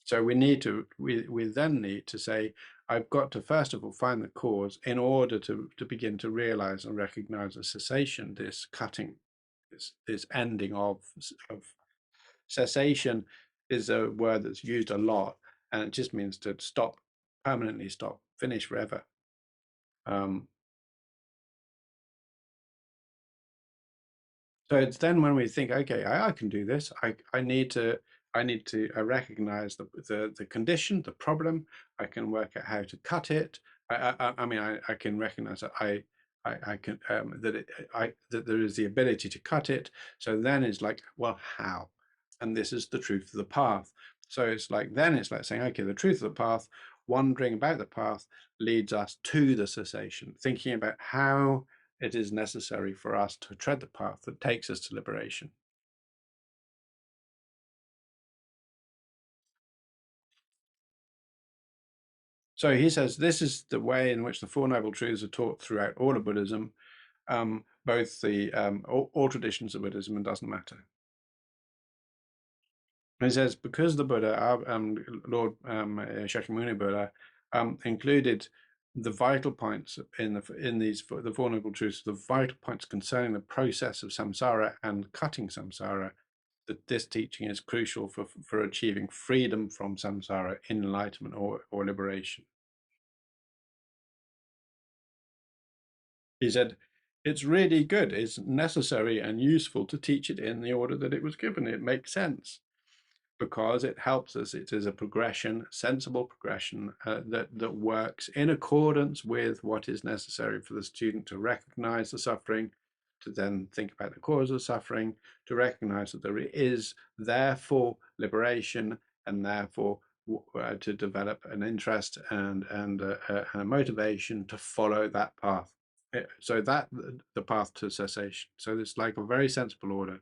So we then need to say, I've got to first of all find the cause in order to begin to realize and recognize a cessation, this cutting, this ending of cessation is a word that's used a lot, and it just means to stop, permanently stop, finish forever. So it's then when we think, okay, I can do this. I need to recognize the condition, the problem. I can work out how to cut it. I mean, I can recognize that I can that there is the ability to cut it. So then it's like, well, how? And this is the truth of the path. So it's like then it's like saying, okay, the truth of the path, wondering about the path leads us to the cessation, thinking about how it is necessary for us to tread the path that takes us to liberation. So he says this is the way in which the Four Noble Truths are taught throughout all of Buddhism, both the all traditions of Buddhism, and doesn't matter. And he says because the Buddha, Lord Shakyamuni Buddha, included the vital points in the Four Noble Truths, the vital points concerning the process of samsara and cutting samsara, that this teaching is crucial for achieving freedom from samsara, enlightenment or liberation. He said, it's really good, it's necessary and useful to teach it in the order that it was given. It makes sense because it helps us. It is a progression, sensible progression that works in accordance with what is necessary for the student to recognize the suffering, to then think about the cause of suffering, to recognize that there is therefore liberation, and therefore to develop an interest and a motivation to follow that path. So that the path to cessation. So it's like a very sensible order.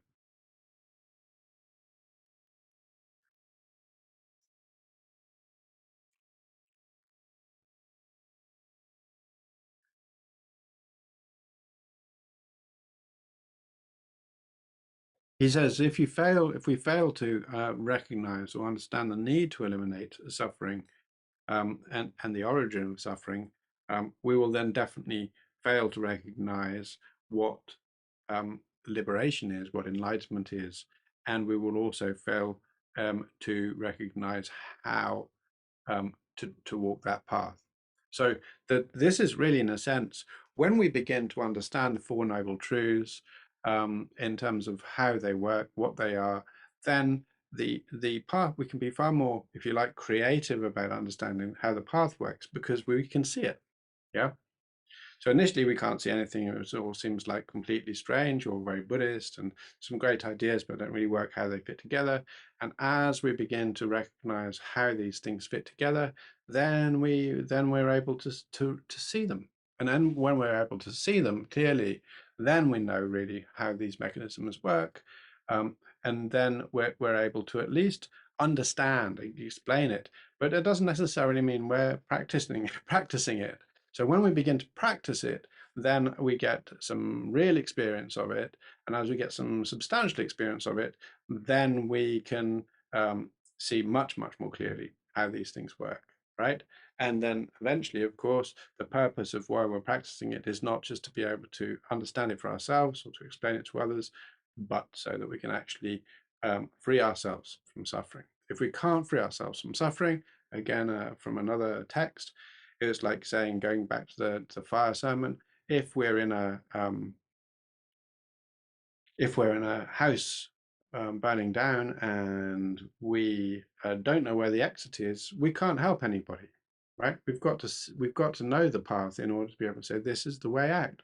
He says, if we fail to recognize or understand the need to eliminate suffering and the origin of suffering, we will then definitely fail to recognize what liberation is, what enlightenment is, and we will also fail to recognize how to walk that path. So that this is really, in a sense, when we begin to understand the Four Noble Truths in terms of how they work, what they are, then the path, we can be far more, if you like, creative about understanding how the path works because we can see it. Yeah. So initially we can't see anything. It all seems like completely strange or very Buddhist and some great ideas, but don't really work how they fit together. And as we begin to recognize how these things fit together, then we're able to see them. And then when we're able to see them clearly, then we know really how these mechanisms work. And then we're able to at least understand and explain it. But it doesn't necessarily mean we're practicing it. So when we begin to practice it, then we get some real experience of it. And as we get some substantial experience of it, then we can see much, much more clearly how these things work, right? And then eventually, of course, the purpose of why we're practicing it is not just to be able to understand it for ourselves or to explain it to others, but so that we can actually free ourselves from suffering. If we can't free ourselves from suffering, again, from another text, it's like saying, going back to the fire sermon, if we're in a house burning down and we don't know where the exit is, we can't help anybody, right? We've got to know the path in order to be able to say this is the way out,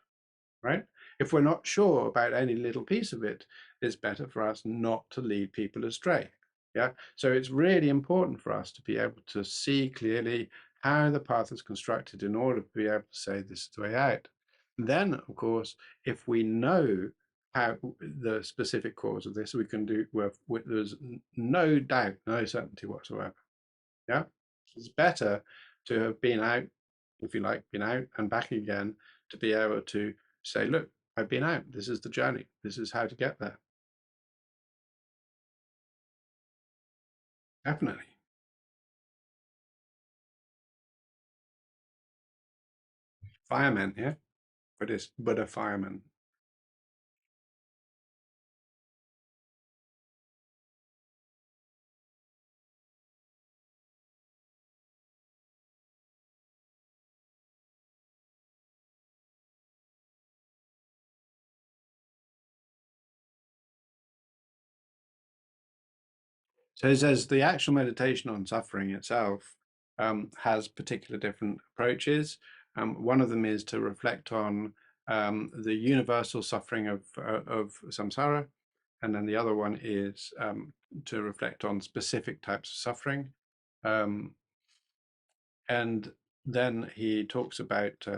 right? If we're not sure about any little piece of it, it's better for us not to lead people astray. Yeah. So it's really important for us to be able to see clearly how the path is constructed in order to be able to say this is the way out. Then, of course, if we know how the specific cause of this, we can do with there's no doubt, no certainty whatsoever. Yeah. It's better to have been out, if you like, been out and back again, to be able to say, look, I've been out. This is the journey. This is how to get there. Definitely. Firemen, yeah? But a fireman. So it says the actual meditation on suffering itself has particular different approaches. One of them is to reflect on the universal suffering of samsara, and then the other one is to reflect on specific types of suffering. Um, and then he talks about Je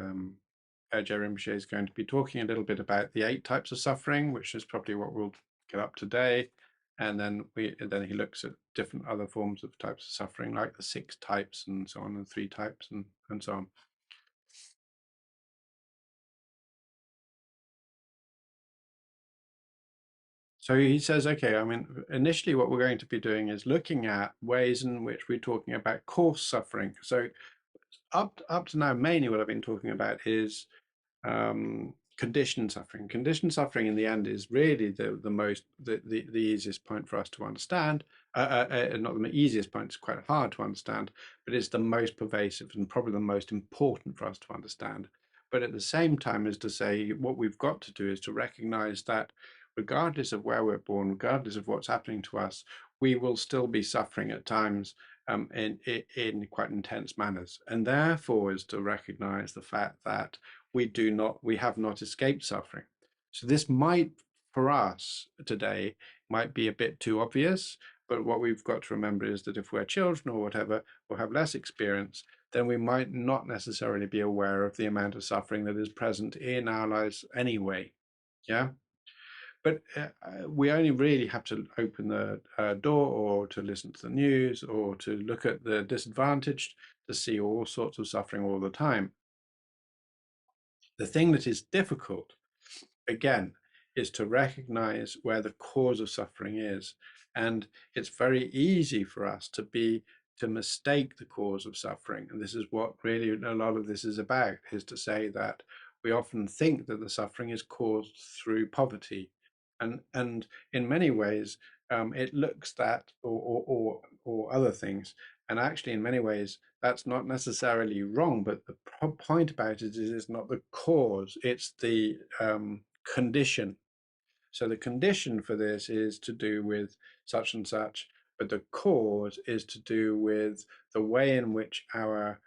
Rinpoche is going to be talking a little bit about the 8 types of suffering, which is probably what we'll get up today. And then he looks at different other forms of types of suffering, like the 6 types and so on, and 3 types and so on. So he says, okay, I mean, initially what we're going to be doing is looking at ways in which we're talking about coarse suffering. So up to now, mainly what I've been talking about is conditioned suffering. Conditioned suffering in the end is really the easiest point for us to understand. Not the easiest point, it's quite hard to understand, but it's the most pervasive and probably the most important for us to understand. But at the same time, is to say what we've got to do is to recognize that regardless of where we're born, regardless of what's happening to us, we will still be suffering at times in quite intense manners. And therefore is to recognize the fact that we have not escaped suffering. So this might, for us today, might be a bit too obvious, but what we've got to remember is that if we're children or whatever, or have less experience, then we might not necessarily be aware of the amount of suffering that is present in our lives anyway. Yeah. But we only really have to open the door or to listen to the news or to look at the disadvantaged to see all sorts of suffering all the time. The thing that is difficult, again, is to recognize where the cause of suffering is. And it's very easy for us to mistake the cause of suffering. And this is what really a lot of this is about, is to say that we often think that the suffering is caused through poverty. And in many ways, it looks that, or other things. And actually, in many ways, that's not necessarily wrong. But the point about it is it's not the cause, it's the condition. So the condition for this is to do with such and such, but the cause is to do with the way in which our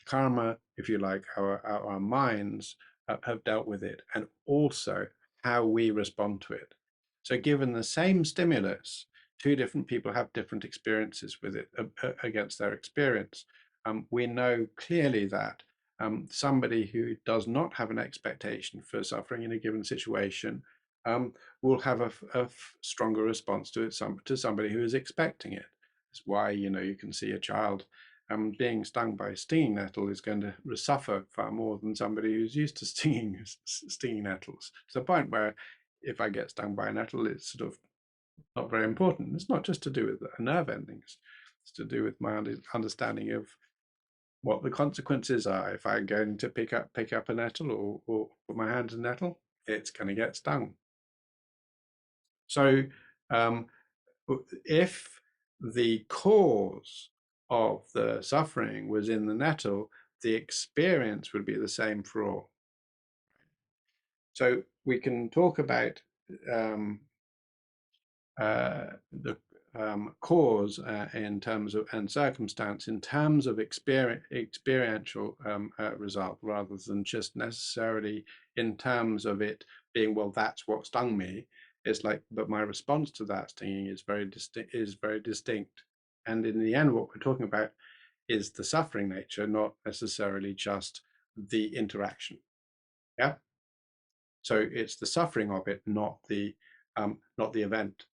karma, if you like, our minds have dealt with it, and also how we respond to it. So given the same stimulus, 2 different people have different experiences with it against their experience. We know clearly that somebody who does not have an expectation for suffering in a given situation will have a stronger response to it to somebody who is expecting it. That's why you can see a child being stung by a stinging nettle is going to suffer far more than somebody who's used to stinging nettles, to the point where if I get stung by a nettle, it's sort of not very important. It's not just to do with the nerve endings, it's to do with my understanding of what the consequences are. If I'm going to pick up a nettle or put my hand in a nettle, it's going to get stung. So Um, if the cause of the suffering was in the nettle, the experience would be the same for all. So we can talk about the cause in terms of and circumstance in terms of experiential result rather than just necessarily in terms of it being, well, that's what stung me. It's like, but my response to that stinging is very distinct. And in the end, what we're talking about is the suffering nature, not necessarily just the interaction. Yeah. So it's the suffering of it, not the event.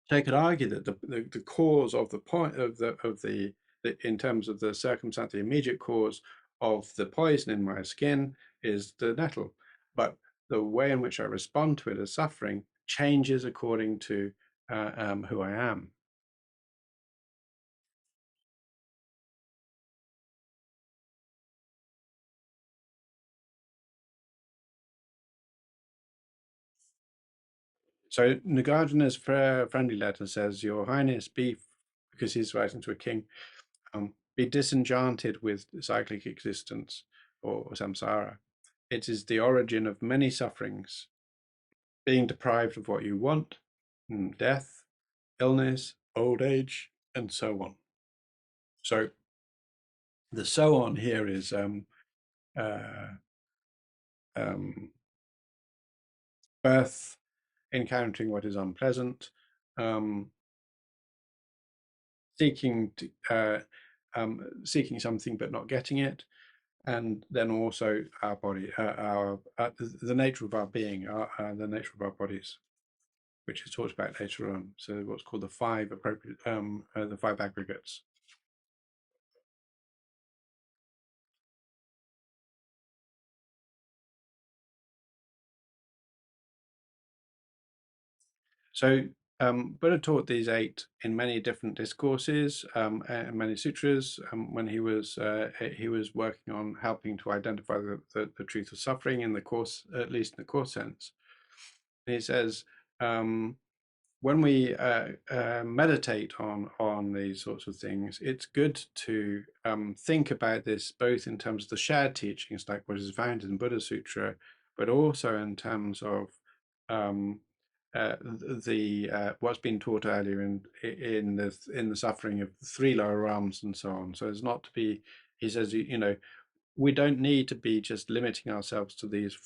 So I could argue that the cause of the point of the in terms of the circumstance, the immediate cause of the poison in my skin is the nettle, but the way in which I respond to it as suffering changes according to who I am. So Nagarjuna's friendly letter says, "Your Highness, be," because he's writing to a king, be disenchanted with cyclic existence or samsara. It is the origin of many sufferings, being deprived of what you want, death, illness, old age, and so on. So the so on here is uh, um, birth, encountering what is unpleasant, um, seeking seeking something but not getting it, and then also our body, the nature of our being, the nature of our bodies, which is talked about later on. So what's called the five appropriate, the five aggregates. So Buddha taught these eight in many different discourses and many sutras. When he was working on helping to identify the truth of suffering in the course, at least in the course sense. And he says, when we meditate on these sorts of things, it's good to think about this both in terms of the shared teachings, like what is found in Buddha Sutra, but also in terms of um, what's been taught earlier in the suffering of the three lower realms and so on. So it's not to be. He says, you know, we don't need to be just limiting ourselves to these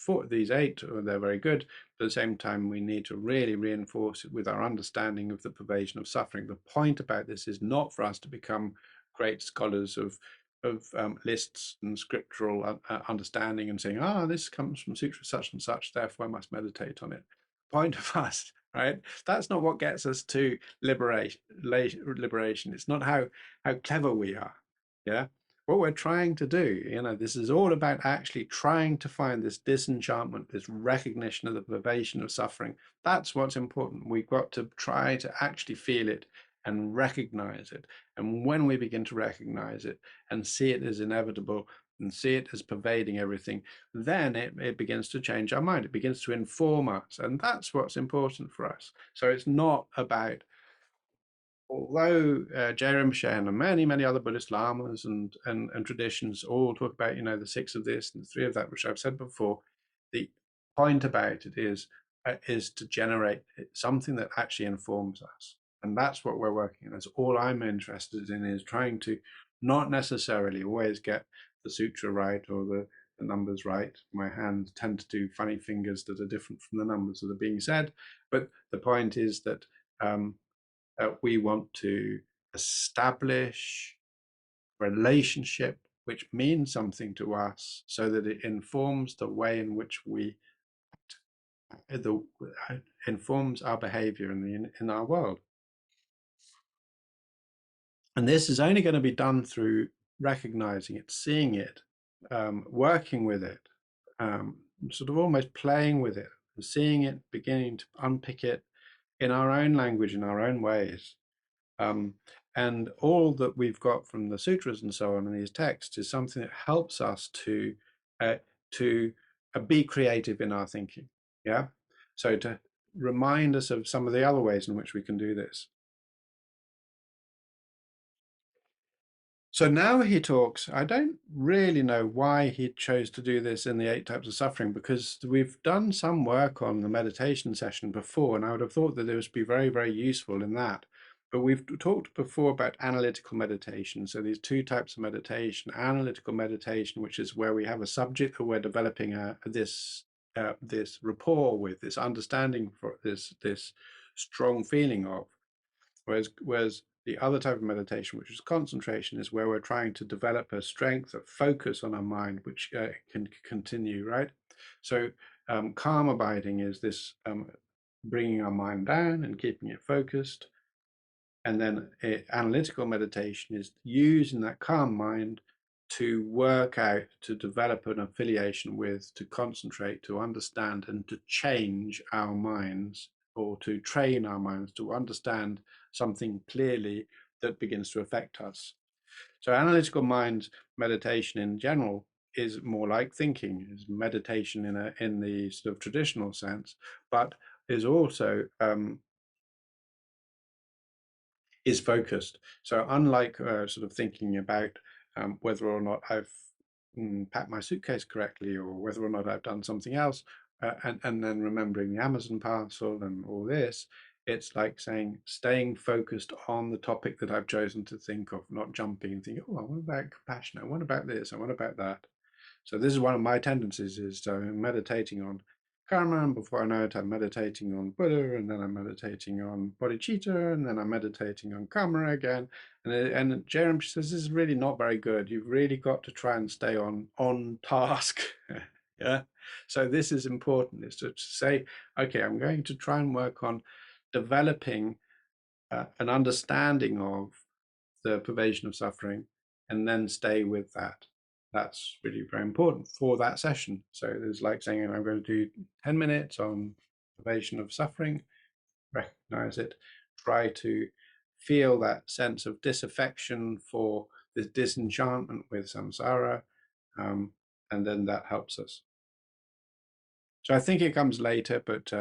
eight, or they're very good. But at the same time, we need to really reinforce it with our understanding of the pervasion of suffering. The point about this is not for us to become great scholars of lists and scriptural understanding and saying, this comes from sutra such and such, therefore I must meditate on it. Point of us, right? That's not what gets us to liberation. It's not how clever we are. Yeah, what we're trying to do, this is all about actually trying to find this disenchantment, this recognition of the pervasion of suffering. That's what's important. We've got to try to actually feel it and recognize it. And when we begin to recognize it and see it as inevitable and see it as pervading everything, then it begins to change our mind. It begins to inform us. And that's what's important for us. So it's not about, although Je Rinpoche and many other Buddhist lamas and traditions all talk about, the six of this and the three of that, which I've said before, the point about it is to generate something that actually informs us. And that's what we're working on. That's all I'm interested in, is trying to not necessarily always get the sutra right or the numbers right. My hands tend to do funny fingers that are different from the numbers that are being said. But the point is that we want to establish relationship which means something to us, so that it informs the way in which we the informs our behavior in our world. And this is only going to be done through recognizing it, seeing it, working with it, sort of almost playing with it, seeing it, beginning to unpick it in our own language, in our own ways. And all that we've got from the sutras and so on in these texts is something that helps us to be creative in our thinking. Yeah. So remind us of some of the other ways in which we can do this. So now he talks, I don't really know why he chose to do this in the 8 types of suffering, because we've done some work on the meditation session before, and I would have thought that it would be very, very useful in that. But we've talked before about analytical meditation. So these 2 types of meditation: analytical meditation, which is where we have a subject that we're developing this rapport with, this understanding for this strong feeling of. Whereas the other type of meditation, which is concentration, is where we're trying to develop a strength of focus on our mind, which can continue, right? So calm abiding is this bringing our mind down and keeping it focused. And then analytical meditation is using that calm mind to work out, to develop an affiliation with, to concentrate, to understand, and to change our minds, or to train our minds to understand something clearly that begins to affect us. So analytical mind meditation in general is more like thinking, is meditation in the sort of traditional sense, but is also is focused. So unlike sort of thinking about whether or not I've packed my suitcase correctly, or whether or not I've done something else, and then remembering the Amazon parcel and all this, it's like saying, staying focused on the topic that I've chosen to think of, not jumping and thinking, oh, what about compassion? I what about this? I what about that? So this is one of my tendencies, is meditating on karma, and before I know it, I'm meditating on Buddha, and then I'm meditating on bodhicitta, and then I'm meditating on karma again. And Jerem says, this is really not very good. You've really got to try and stay on task. Yeah. So this is important, is to say, okay, I'm going to try and work on developing an understanding of the pervasion of suffering, and then stay with that. That's really very important for that session. So it's like saying, I'm going to do 10 minutes on pervasion of suffering, recognize it, try to feel that sense of disaffection for this disenchantment with samsara, and then that helps us. So I think it comes later, but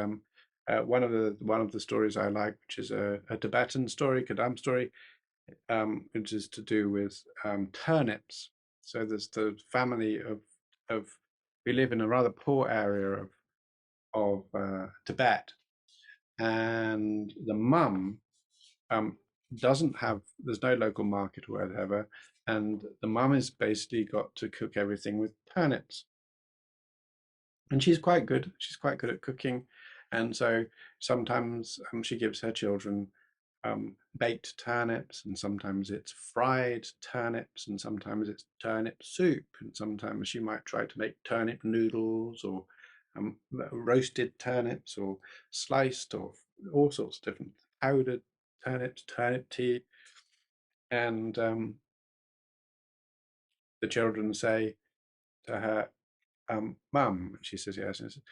one of the stories I like, which is a Tibetan story, Kadam story, which is to do with turnips. So there's the family of we live in a rather poor area of Tibet, and the mum doesn't have, there's no local market or whatever, and the mum has basically got to cook everything with turnips. And she's quite good. She's quite good at cooking, and so sometimes she gives her children baked turnips, and sometimes it's fried turnips, and sometimes it's turnip soup, and sometimes she might try to make turnip noodles, or roasted turnips, or sliced, or all sorts of different powdered turnips, turnip tea. And the children say to her, Mum, she says, yes. And says,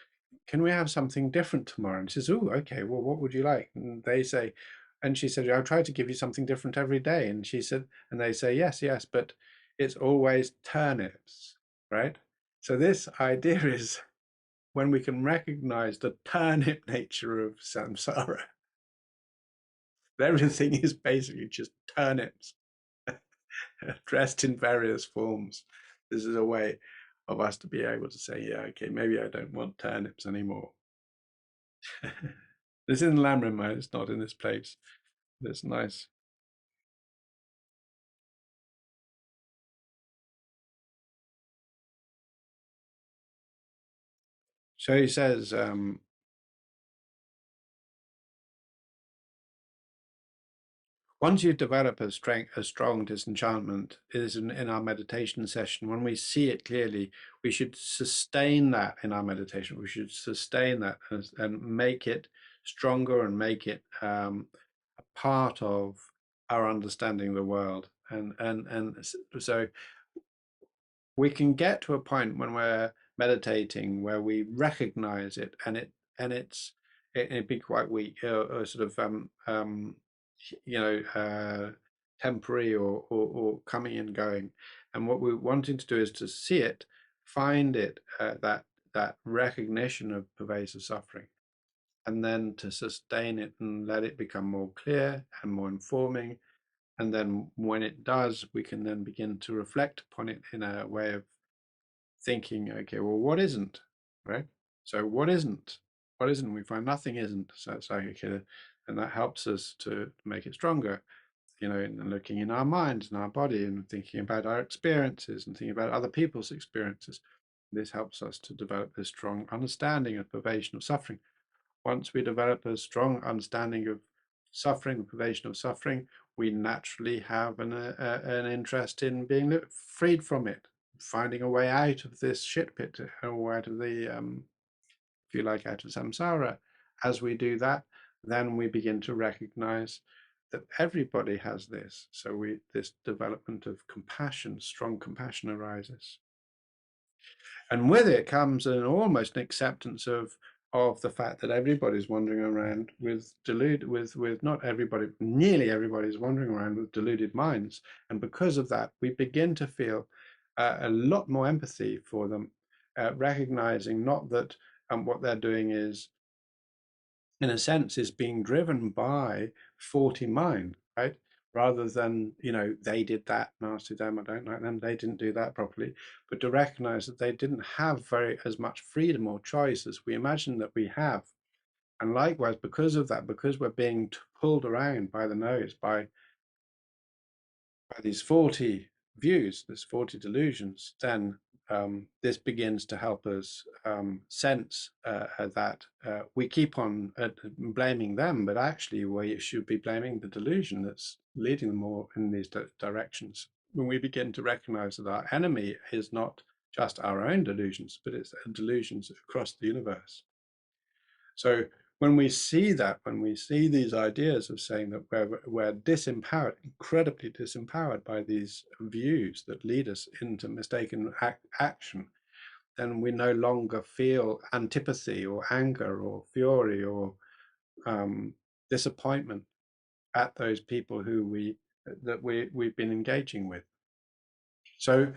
can we have something different tomorrow? And she says, oh, okay, well, what would you like? And they say, and she said, I'll try to give you something different every day. And she said, and they say, yes, yes, but it's always turnips, right? So this idea is, when we can recognize the turnip nature of samsara, everything is basically just turnips dressed in various forms. This is a way of us to be able to say, yeah, okay, maybe I don't want turnips anymore. This is in Lam Rim, it's not in this place. It's nice. So he says, once you develop a strong disenchantment, is in our meditation session, when we see it clearly, we should sustain that in our meditation. We should sustain that and make it stronger, and make it a part of our understanding of the world. And so we can get to a point when we're meditating where we recognize it, and it'd be quite weak, or sort of temporary, or coming and going. And what we're wanting to do is to see it, find it, that recognition of pervasive suffering, and then to sustain it and let it become more clear and more informing. And then when it does, we can then begin to reflect upon it in a way of thinking, okay, well, what isn't, right? So what isn't? What isn't? We find nothing isn't. So it's like, okay, and that helps us to make it stronger, and looking in our minds and our body and thinking about our experiences and thinking about other people's experiences. This helps us to develop this strong understanding of privation of suffering. Once we develop a strong understanding of suffering, the privation of suffering, we naturally have an interest in being freed from it, finding a way out of this shit pit, or out of the, if you like, out of samsara. As we do that, then we begin to recognize that everybody has this. So this development of compassion, strong compassion arises. And with it comes almost an acceptance of the fact that everybody's wandering around with not everybody, nearly everybody's wandering around with deluded minds. And because of that, we begin to feel a lot more empathy for them, recognizing not that what they're doing is, in a sense, is being driven by faulty mind, right? Rather than, they did that, nasty them, I don't like them, they didn't do that properly, but to recognize that they didn't have as much freedom or choice as we imagine that we have. And likewise, because of that, because we're being pulled around by the nose by these faulty views, these faulty delusions, then this begins to help us sense that we keep on blaming them, but actually we should be blaming the delusion that's leading them all in these directions. When we begin to recognize that our enemy is not just our own delusions, but it's delusions across the universe. So when we see that, when we see these ideas of saying that we're disempowered, incredibly disempowered by these views that lead us into mistaken action, then we no longer feel antipathy or anger or fury or disappointment at those people who we've been engaging with. So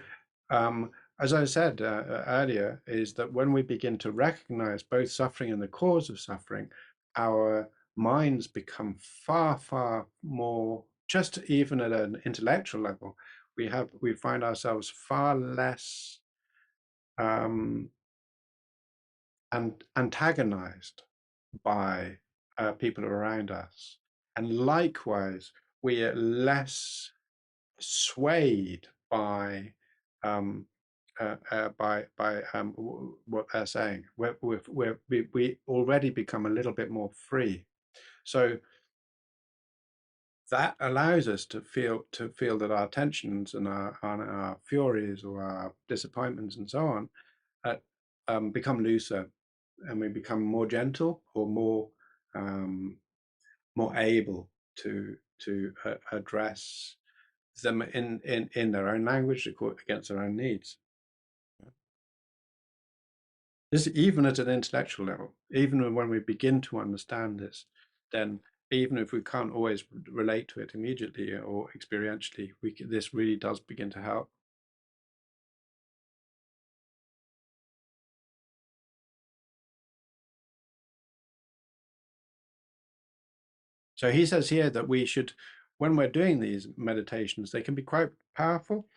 as I said earlier, is that when we begin to recognize both suffering and the cause of suffering, our minds become far, far more, just even at an intellectual level, we find ourselves far less antagonized by people around us. And likewise, we are less swayed by what they're saying. We already become a little bit more free. So that allows us to feel that our tensions and our furies or our disappointments and so on become looser, and we become more gentle or more able to address them in their own language against their own needs. This even at an intellectual level, even when we begin to understand this, then even if we can't always relate to it immediately or experientially, this really does begin to help. So he says here that we should, when we're doing these meditations, they can be quite powerful.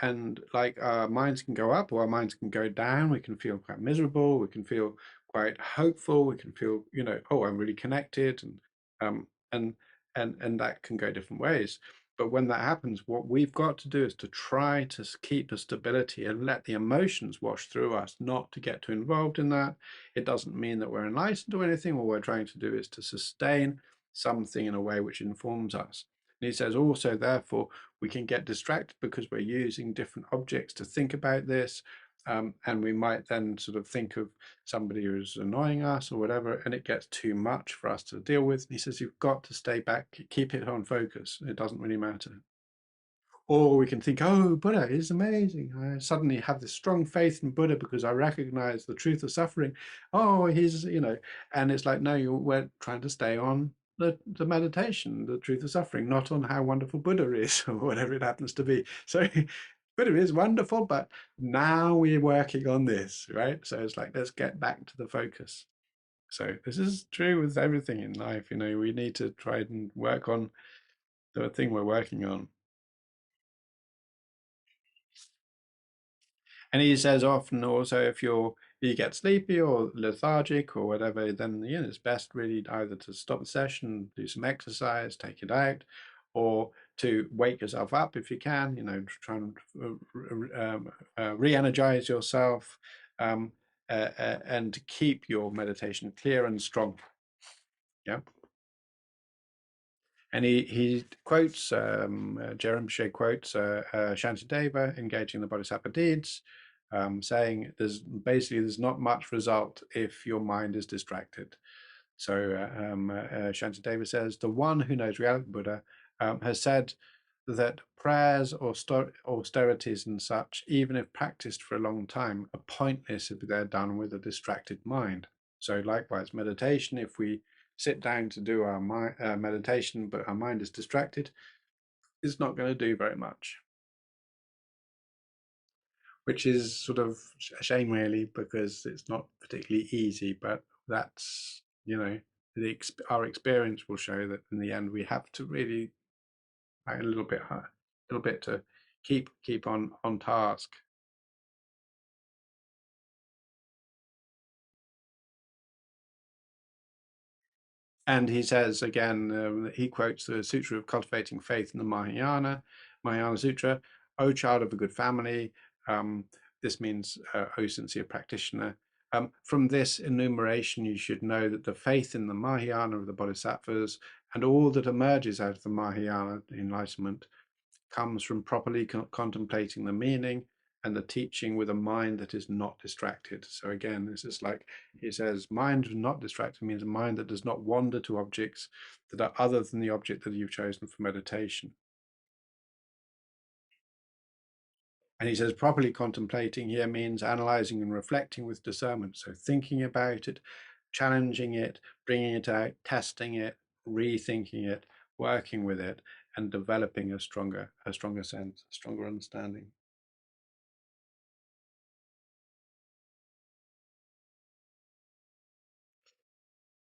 And like our minds can go up or our minds can go down. We can feel quite miserable. We can feel quite hopeful. We can feel, oh, I'm really connected, um, and and that can go different ways. But when that happens, what we've got to do is to try to keep a stability and let the emotions wash through us, not to get too involved in that. It doesn't mean that we're enlightened or anything. What we're trying to do is to sustain something in a way which informs us. And he says also, therefore, we can get distracted because we're using different objects to think about this. And we might then sort of think of somebody who's annoying us or whatever, and it gets too much for us to deal with. And he says, you've got to stay back, keep it on focus. It doesn't really matter. Or we can think, oh, Buddha is amazing. I suddenly have this strong faith in Buddha because I recognize the truth of suffering. Oh, he's, and it's like, no, we're trying to stay on the meditation, the truth of suffering, not on how wonderful Buddha is or whatever it happens to be. So Buddha is wonderful, but now we're working on this, right? So it's like, let's get back to the focus. So this is true with everything in life. We need to try and work on the thing we're working on. And he says often also, if you get sleepy or lethargic or whatever, then it's best really either to stop the session, do some exercise, take it out, or to wake yourself up if you can. Try and re-energize yourself, and to keep your meditation clear and strong. Yeah. And he quotes, Je Rinpoche quotes Shantideva engaging the Bodhisattva deeds, saying there's not much result if your mind is distracted. So Shantideva says, the one who knows reality Buddha has said that prayers or austerities and such, even if practiced for a long time, are pointless if they're done with a distracted mind. So likewise, meditation, if we sit down to do our meditation, but our mind is distracted, is not going to do very much. Which is sort of a shame, really, because it's not particularly easy. But that's, our experience will show that in the end we have to really a little bit to keep on task. And he says again, he quotes the Sutra of Cultivating Faith in the Mahayana Sutra. O child of a good family, this means O sincere practitioner. From this enumeration, you should know that the faith in the Mahayana of the Bodhisattvas and all that emerges out of the Mahayana enlightenment comes from properly contemplating the meaning and the teaching with a mind that is not distracted. So again, this is like he says, mind not distracted means a mind that does not wander to objects that are other than the object that you've chosen for meditation. And he says properly contemplating here means analyzing and reflecting with discernment. So thinking about it, challenging it, bringing it out, testing it, rethinking it, working with it, and developing a stronger sense, a stronger understanding.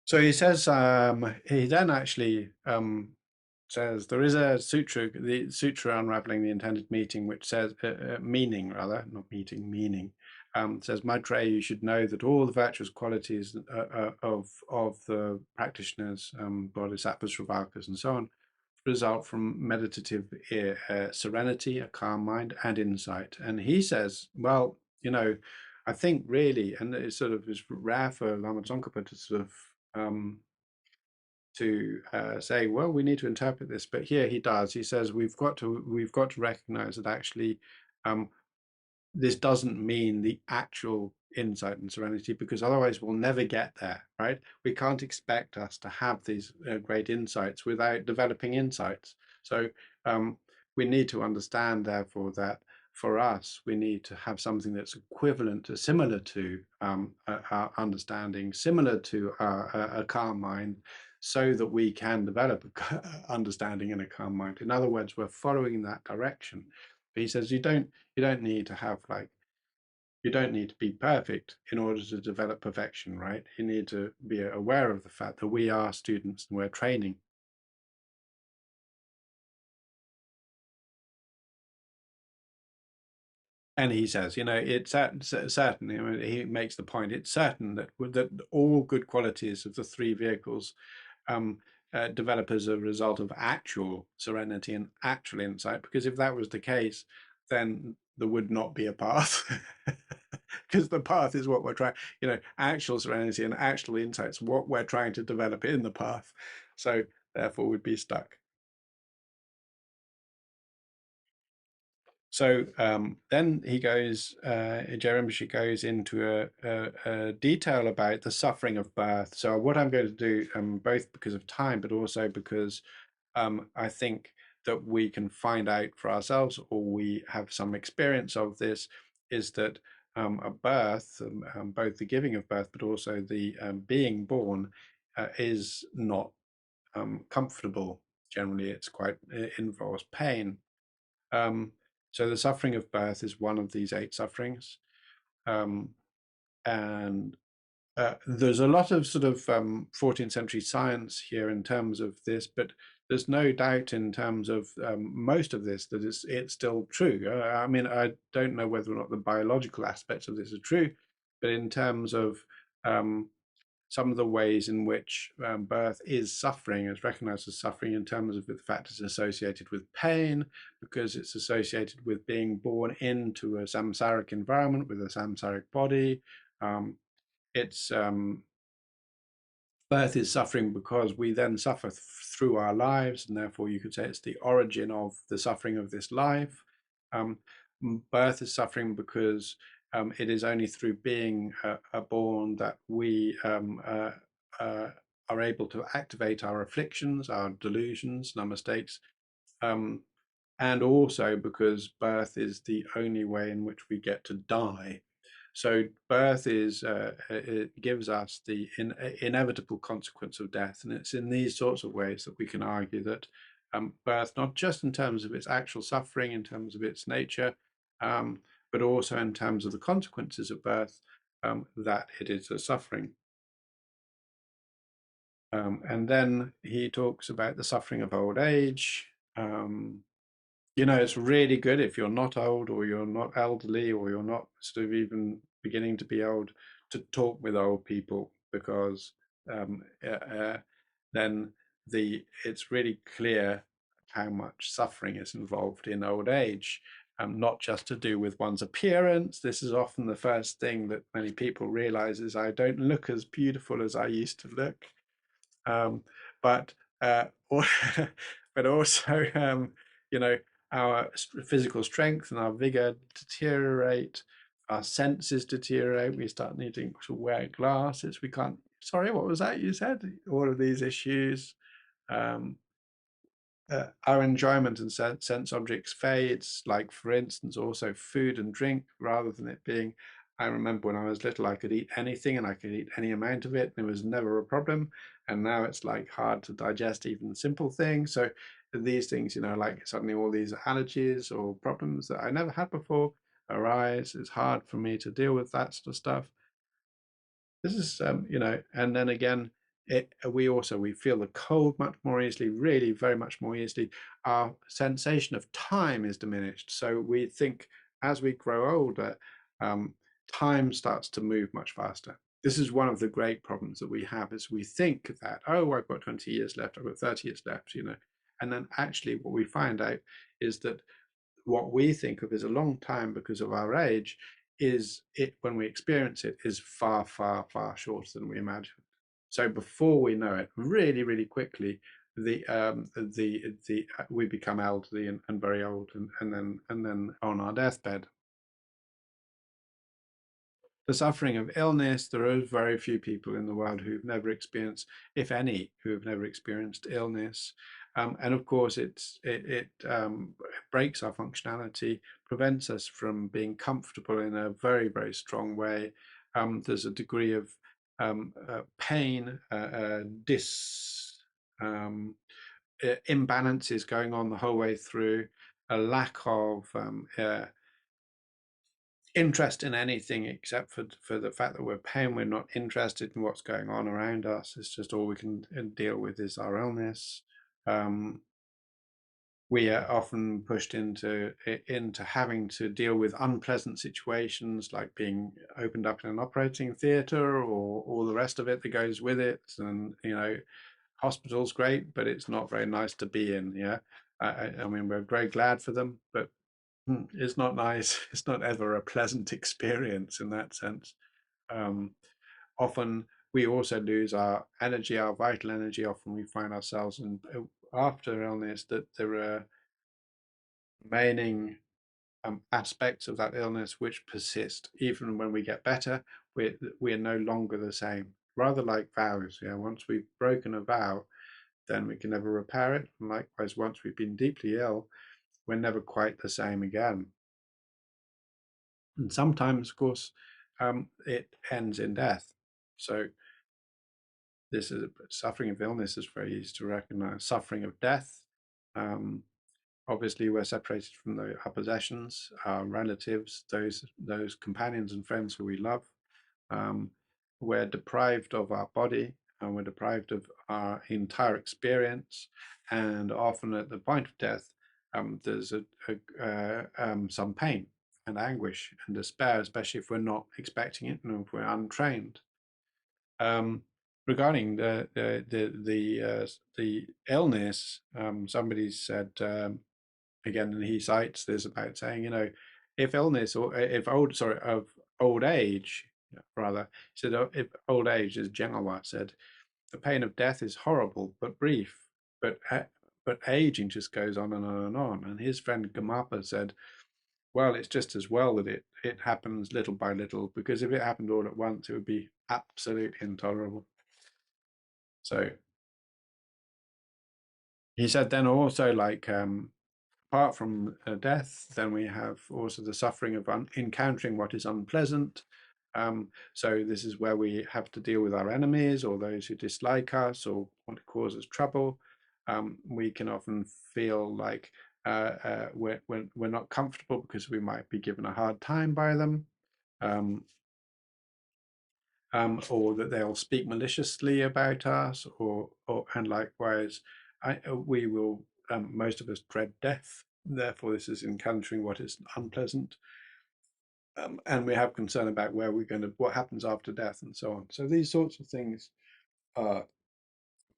So he says, he then actually says there is a sutra, the Sutra Unraveling the Intended Meaning, which says, meaning rather, not meeting, meaning, says, Maitreya, you should know that all the virtuous qualities of the practitioners, bodhisattvas, shravakas, and so on, result from meditative serenity, a calm mind, and insight. And he says, well, I think really, and it's sort of is rare for Lama Tsongkhapa to sort of say, well, we need to interpret this, but here he does. He says we've got to recognize that actually this doesn't mean the actual insight and serenity, because otherwise we'll never get there, right? We can't expect us to have these great insights without developing insights. So we need to understand, therefore, that for us, we need to have something that's equivalent to, similar to our understanding, similar to a calm mind, so that we can develop understanding in a calm mind. In other words, we're following that direction. But he says you don't need to have you don't need to be perfect in order to develop perfection, right? You need to be aware of the fact that we are students and we're training. And he says, it's certain, he makes the point, it's certain that all good qualities of the three vehicles develop as a result of actual serenity and actual insight, because if that was the case, then there would not be a path. Because the path is what we're trying, actual serenity and actual insights, what we're trying to develop in the path. So therefore we'd be stuck. So then he goes, Je Rinpoche goes into a detail about the suffering of birth. So what I'm going to do, both because of time, but also because I think that we can find out for ourselves, or we have some experience of this, is that a birth, both the giving of birth, but also the being born, is not comfortable. Generally, it involves pain. So the suffering of birth is one of these 8 sufferings. And there's a lot of sort of 14th century science here in terms of this, but there's no doubt in terms of most of this that it's still true. I mean, I don't know whether or not the biological aspects of this are true, but in terms of um, some of the ways in which birth is suffering, is recognized as suffering in terms of the fact it's associated with pain, because it's associated with being born into a samsaric environment with a samsaric body. Um, it's birth is suffering because we then suffer through our lives, and therefore you could say it's the origin of the suffering of this life. Um, birth is suffering because it is only through being born that we are able to activate our afflictions, our delusions, and our mistakes. Um, and also because birth is the only way in which we get to die. So birth is it gives us the inevitable consequence of death, and it's in these sorts of ways that we can argue that birth, not just in terms of its actual suffering, in terms of its nature, but also in terms of the consequences of birth, that it is a suffering. And then he talks about the suffering of old age. It's really good if you're not old or you're not elderly or you're not sort of even beginning to be old to talk with old people, because then it's really clear how much suffering is involved in old age, not just to do with one's appearance. This is often the first thing that many people realize is I don't look as beautiful as I used to look. Um, but but also our physical strength and our vigor deteriorate, our senses deteriorate. We start needing to wear glasses. We can't. Sorry, what was that you said? All of these issues. Um, our enjoyment and sense objects fades, like for instance also food and drink, rather than it being, I remember when I was little I could eat anything and I could eat any amount of it and it was never a problem, and now it's like hard to digest even simple things. So these things, like suddenly all these allergies or problems that I never had before arise. It's hard for me to deal with that sort of stuff. This is and then again, we feel the cold much more easily, really very much more easily. Our sensation of time is diminished, so we think as we grow older, um, time starts to move much faster. This is one of the great problems that we have, is we think that, oh, I've got 20 years left, I've got 30 years left, and then actually what we find out is that what we think of as a long time because of our age, is it when we experience it is far, far, far shorter than we imagine. So before we know it, really, really quickly, we become elderly and very old, and then on our deathbed. The suffering of illness, there are very few people in the world who've never experienced, if any, who have never experienced illness. And of course, it breaks our functionality, prevents us from being comfortable in a very, very strong way. There's a degree of pain, imbalances going on the whole way through, a lack of interest in anything except for the fact that we're pain. We're not interested in what's going on around us. It's just all we can deal with is our illness. We are often pushed into having to deal with unpleasant situations, like being opened up in an operating theatre or all the rest of it that goes with it. And hospital's great, but it's not very nice to be in. Yeah, I mean, we're very glad for them, but it's not nice. It's not ever a pleasant experience in that sense. Um, Often we also lose our energy, our vital energy. Often we find ourselves in, after illness, that there are remaining aspects of that illness which persist. Even when we get better, we're no longer the same. Rather like vows. Yeah, once we've broken a vow, then we can never repair it. And likewise, once we've been deeply ill, we're never quite the same again. And sometimes, of course, it ends in death. So this is suffering of illness is very easy to recognize. Suffering of death, obviously, we're separated from our possessions, our relatives, those companions and friends who we love. we're deprived of our body and we're deprived of our entire experience, and often at the point of death, there's some pain and anguish and despair, especially if we're not expecting it and if we're untrained. Regarding the illness, somebody said again, and he cites this about saying, you know, if illness or if old age rather, he said if old age, as Jengwa said, the pain of death is horrible but brief, but aging just goes on and on and on. And his friend Gamapa said, well, it's just as well that it happens little by little, because if it happened all at once, it would be absolutely intolerable. So he said then also, like, apart from death, then we have also the suffering of encountering what is unpleasant. So this is where we have to deal with our enemies or those who dislike us or want to cause us trouble. We can often feel like we're not comfortable because we might be given a hard time by them. Or that they'll speak maliciously about us, and likewise, we will. Most of us dread death. Therefore, this is encountering what is unpleasant, and we have concern about where we're going to, what happens after death, and so on. So these sorts of things are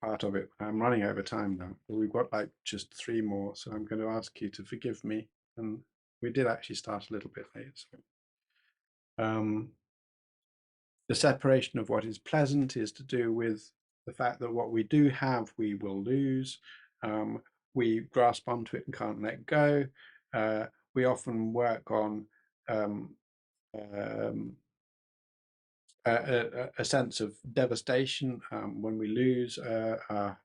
part of it. I'm running over time now, but we've got like just 3 more, so I'm going to ask you to forgive me. And we did actually start a little bit late. So, the separation of what is pleasant is to do with the fact that what we do have, we will lose. We grasp onto it and can't let go. We often work on a sense of devastation when we lose a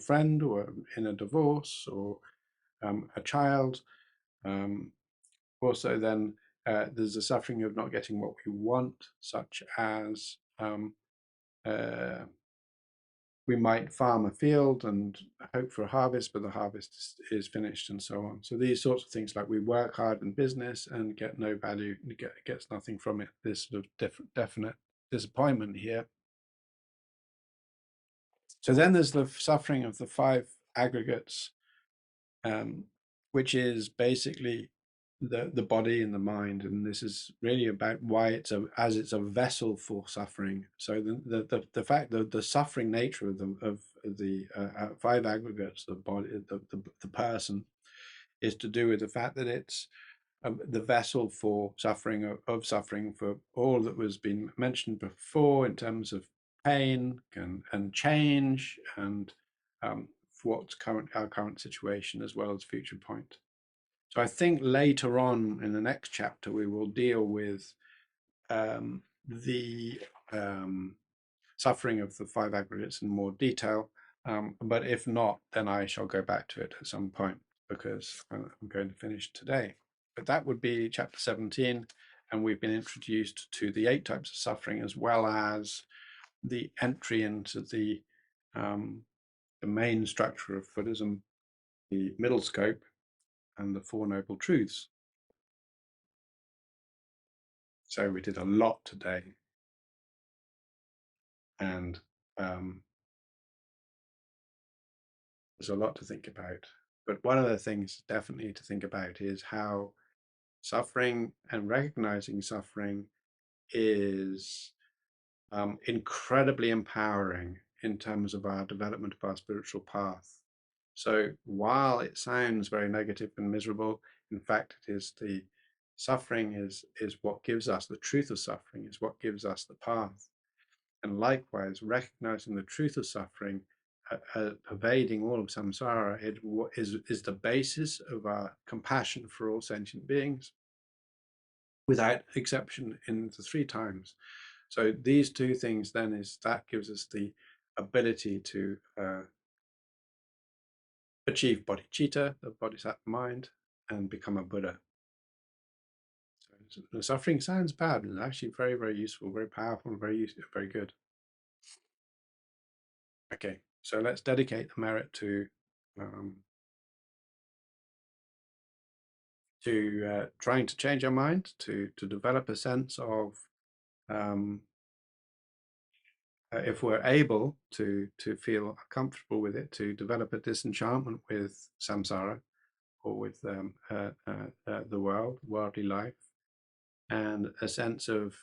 friend or in a divorce or a child. Also, then there's the suffering of not getting what we want, such as we might farm a field and hope for a harvest, but the harvest is finished, and so on. So these sorts of things, like we work hard in business and get no value, gets nothing from it. This sort of definite disappointment here. So then there's the suffering of the 5 aggregates, which is basically the body and the mind, and this is really about why it's a vessel for suffering. So the fact that the suffering nature of the 5 aggregates, the body, the person, is to do with the fact that it's the vessel for suffering, of suffering, for all that was been mentioned before in terms of pain and change, and for what's our current situation as well as future point. So I think later on in the next chapter we will deal with the suffering of the 5 aggregates in more detail. But if not, then I shall go back to it at some point, because I'm going to finish today. But that would be chapter 17, and we've been introduced to the 8 types of suffering, as well as the entry into the main structure of Buddhism, the middle scope, and the 4 noble truths. So we did a lot today, and there's a lot to think about. But one of the things definitely to think about is how suffering and recognizing suffering is incredibly empowering in terms of our development of our spiritual path. So while it sounds very negative and miserable, in fact, it is the suffering is what gives us the truth of suffering, is what gives us the path. And likewise, recognizing the truth of suffering, pervading all of samsara, it is the basis of our compassion for all sentient beings, without exception, in the 3 times. So these 2 things then that gives us the ability to achieve bodhicitta, the bodhisattva mind, and become a Buddha. So the suffering sounds bad, and it's actually very, very useful, very powerful, very useful, very good. Okay, so let's dedicate the merit to trying to change our mind, to develop a sense of if we're able to feel comfortable with it, to develop a disenchantment with samsara or with the worldly life, and a sense of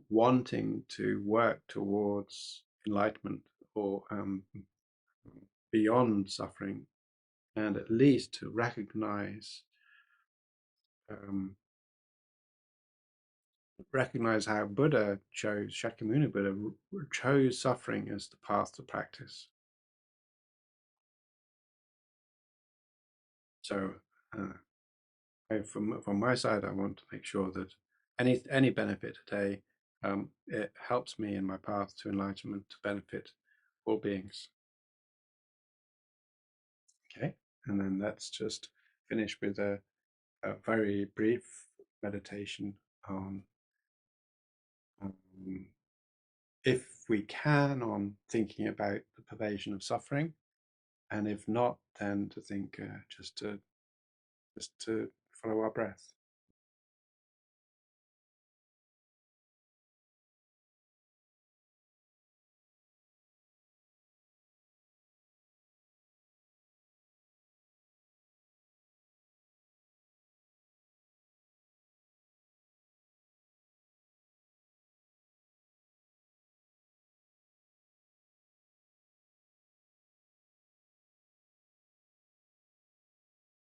wanting to work towards enlightenment or beyond suffering, and at least to recognize how Buddha chose, Shakyamuni Buddha chose suffering as the path to practice. So from my side, I want to make sure that any benefit today, it helps me in my path to enlightenment to benefit all beings. Okay, and then let's just finish with a very brief meditation on, if we can, on thinking about the pervasion of suffering, and if not, then to think just to follow our breath.